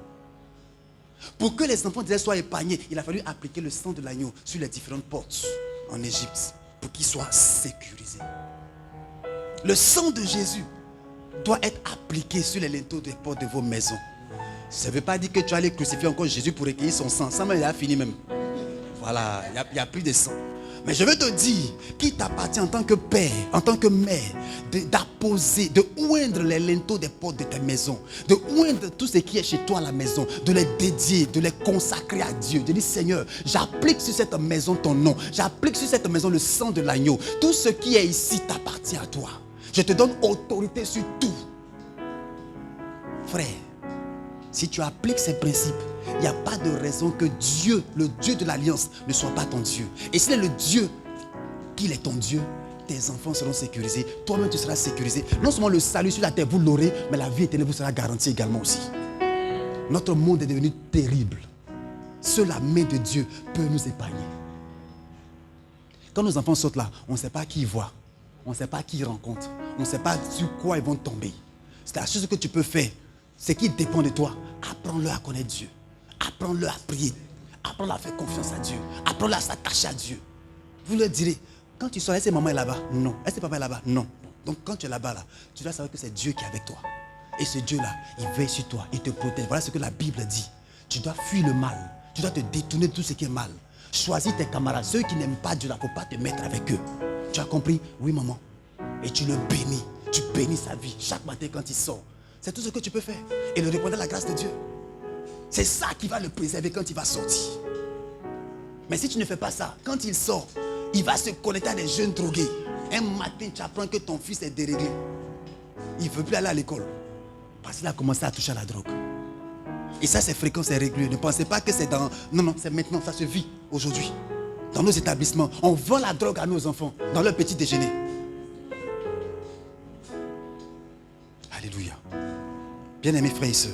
Pour que les enfants d'Israël soient épargnés, il a fallu appliquer le sang de l'agneau sur les différentes portes en Égypte pour qu'ils soient sécurisés. Le sang de Jésus doit être appliqué sur les linteaux des portes de vos maisons. Ça ne veut pas dire que tu vas aller crucifier encore Jésus pour recueillir son sang. Ça, il a fini même. Voilà, il n'y a plus de sang. Mais je veux te dire qu'il t'appartient en tant que père, en tant que mère, d'apposer, de oindre les linteaux des portes de ta maison, de oindre tout ce qui est chez toi à la maison, de les dédier, de les consacrer à Dieu. De dire, Seigneur, j'applique sur cette maison ton nom, j'applique sur cette maison le sang de l'agneau. Tout ce qui est ici t'appartient à toi. Je te donne autorité sur tout. Frère, si tu appliques ces principes, il n'y a pas de raison que Dieu, le Dieu de l'alliance, ne soit pas ton Dieu. Et s'il est le Dieu, qu'il est ton Dieu, tes enfants seront sécurisés, toi-même tu seras sécurisé. Non seulement le salut sur la terre, vous l'aurez, mais la vie éternelle vous sera garantie également aussi. Notre monde est devenu terrible. Seule la main de Dieu peut nous épargner. Quand nos enfants sautent là, on ne sait pas qui ils voient, on ne sait pas qui ils rencontrent, on ne sait pas sur quoi ils vont tomber. C'est la chose que tu peux faire. Ce qui dépend de toi, apprends-leur à connaître Dieu. Apprends-leur à prier. Apprends-leur à faire confiance à Dieu. Apprends-leur à s'attacher à Dieu. Vous leur direz, quand tu sors, est-ce que maman est là-bas? Non. Est-ce que papa est là-bas? Non. Donc quand tu es là-bas, là, tu dois savoir que c'est Dieu qui est avec toi. Et ce Dieu-là, il veille sur toi, il te protège. Voilà ce que la Bible dit. Tu dois fuir le mal. Tu dois te détourner de tout ce qui est mal. Choisis tes camarades. Ceux qui n'aiment pas Dieu, il ne faut pas te mettre avec eux. Tu as compris? Oui, maman. Et tu le bénis. Tu bénis sa vie chaque matin quand il sort. C'est tout ce que tu peux faire. Et le répondre à la grâce de Dieu. C'est ça qui va le préserver quand il va sortir. Mais si tu ne fais pas ça, quand il sort, il va se connecter à des jeunes drogués. Un matin, tu apprends que ton fils est déréglé. Il ne veut plus aller à l'école. Parce qu'il a commencé à toucher à la drogue. Et ça, c'est fréquent, c'est régulier. Ne pensez pas que c'est dans... Non, c'est maintenant, ça se vit aujourd'hui. Dans nos établissements, on vend la drogue à nos enfants dans leur petit déjeuner. Alléluia. Bien-aimés frères et sœurs,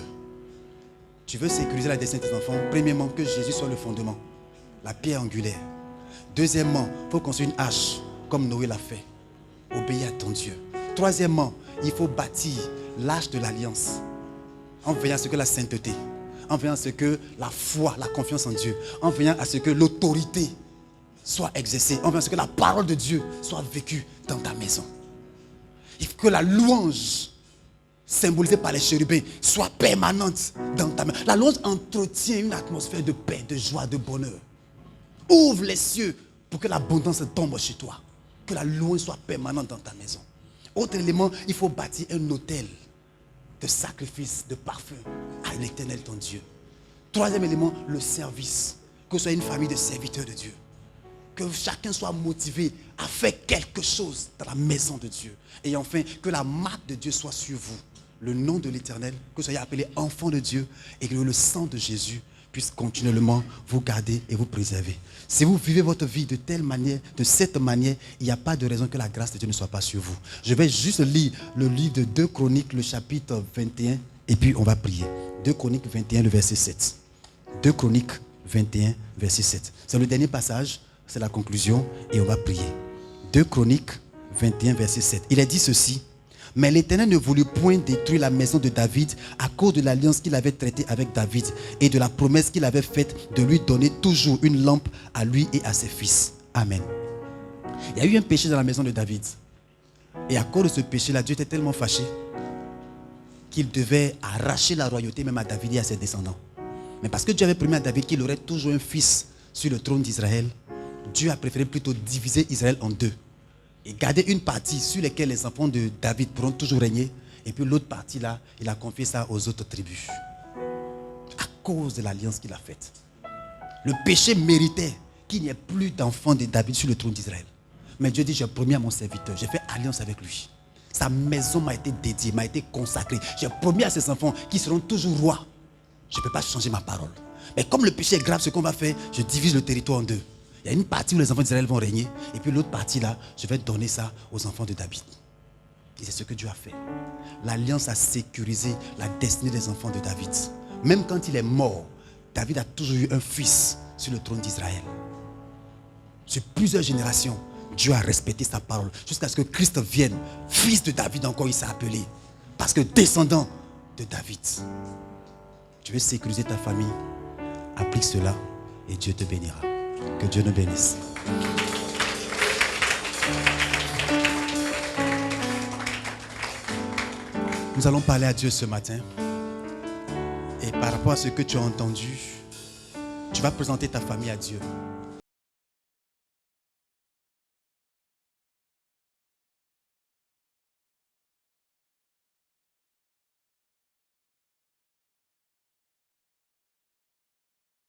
tu veux sécuriser la destinée de tes enfants, premièrement, que Jésus soit le fondement, la pierre angulaire. Deuxièmement, il faut construire une hache, comme Noé l'a fait. Obéis à ton Dieu. Troisièmement, il faut bâtir l'arche de l'alliance, en veillant à ce que la sainteté, en veillant à ce que la foi, la confiance en Dieu, en veillant à ce que l'autorité soit exercée, en veillant à ce que la parole de Dieu soit vécue dans ta maison. Il faut que la louange symbolisée par les chérubins soit permanente dans ta maison. La louange entretient une atmosphère de paix, de joie, de bonheur. Ouvre les cieux pour que l'abondance tombe chez toi. Que la louange soit permanente dans ta maison. Autre élément, il faut bâtir un autel de sacrifice, de parfum à l'Éternel ton Dieu. Troisième élément, le service. Que ce soit une famille de serviteurs de Dieu. Que chacun soit motivé à faire quelque chose dans la maison de Dieu. Et enfin, que la marque de Dieu soit sur vous. Le nom de l'Éternel, que vous soyez appelés enfants de Dieu et que le sang de Jésus puisse continuellement vous garder et vous préserver. Si vous vivez votre vie de telle manière, de cette manière, il n'y a pas de raison que la grâce de Dieu ne soit pas sur vous. Je vais juste lire le livre de 2 Chroniques, le chapitre 21, et puis on va prier. 2 Chroniques 21, le verset 7. 2 Chroniques 21, verset 7. C'est le dernier passage, c'est la conclusion, et on va prier. 2 Chroniques 21, verset 7. Il est dit ceci. Mais l'Éternel ne voulut point détruire la maison de David à cause de l'alliance qu'il avait traitée avec David et de la promesse qu'il avait faite de lui donner toujours une lampe à lui et à ses fils. Amen. Il y a eu un péché dans la maison de David. Et à cause de ce péché-là, Dieu était tellement fâché qu'il devait arracher la royauté même à David et à ses descendants. Mais parce que Dieu avait promis à David qu'il aurait toujours un fils sur le trône d'Israël, Dieu a préféré plutôt diviser Israël en deux. Et garder une partie sur laquelle les enfants de David pourront toujours régner. Et puis l'autre partie là, il a confié ça aux autres tribus. À cause de l'alliance qu'il a faite. Le péché méritait qu'il n'y ait plus d'enfants de David sur le trône d'Israël. Mais Dieu dit, j'ai promis à mon serviteur, j'ai fait alliance avec lui. Sa maison m'a été dédiée, m'a été consacrée. J'ai promis à ses enfants qu'ils seront toujours rois. Je ne peux pas changer ma parole. Mais comme le péché est grave, ce qu'on va faire, je divise le territoire en deux. Il y a une partie où les enfants d'Israël vont régner. Et puis l'autre partie là, je vais donner ça aux enfants de David. Et c'est ce que Dieu a fait. L'alliance a sécurisé la destinée des enfants de David. Même quand il est mort, David a toujours eu un fils sur le trône d'Israël. Sur plusieurs générations, Dieu a respecté sa parole. Jusqu'à ce que Christ vienne. Fils de David encore, il s'est appelé. Parce que descendant de David. Tu veux sécuriser ta famille, applique cela et Dieu te bénira. Que Dieu nous bénisse. Nous allons parler à Dieu ce matin. Et par rapport à ce que tu as entendu, tu vas présenter ta famille à Dieu.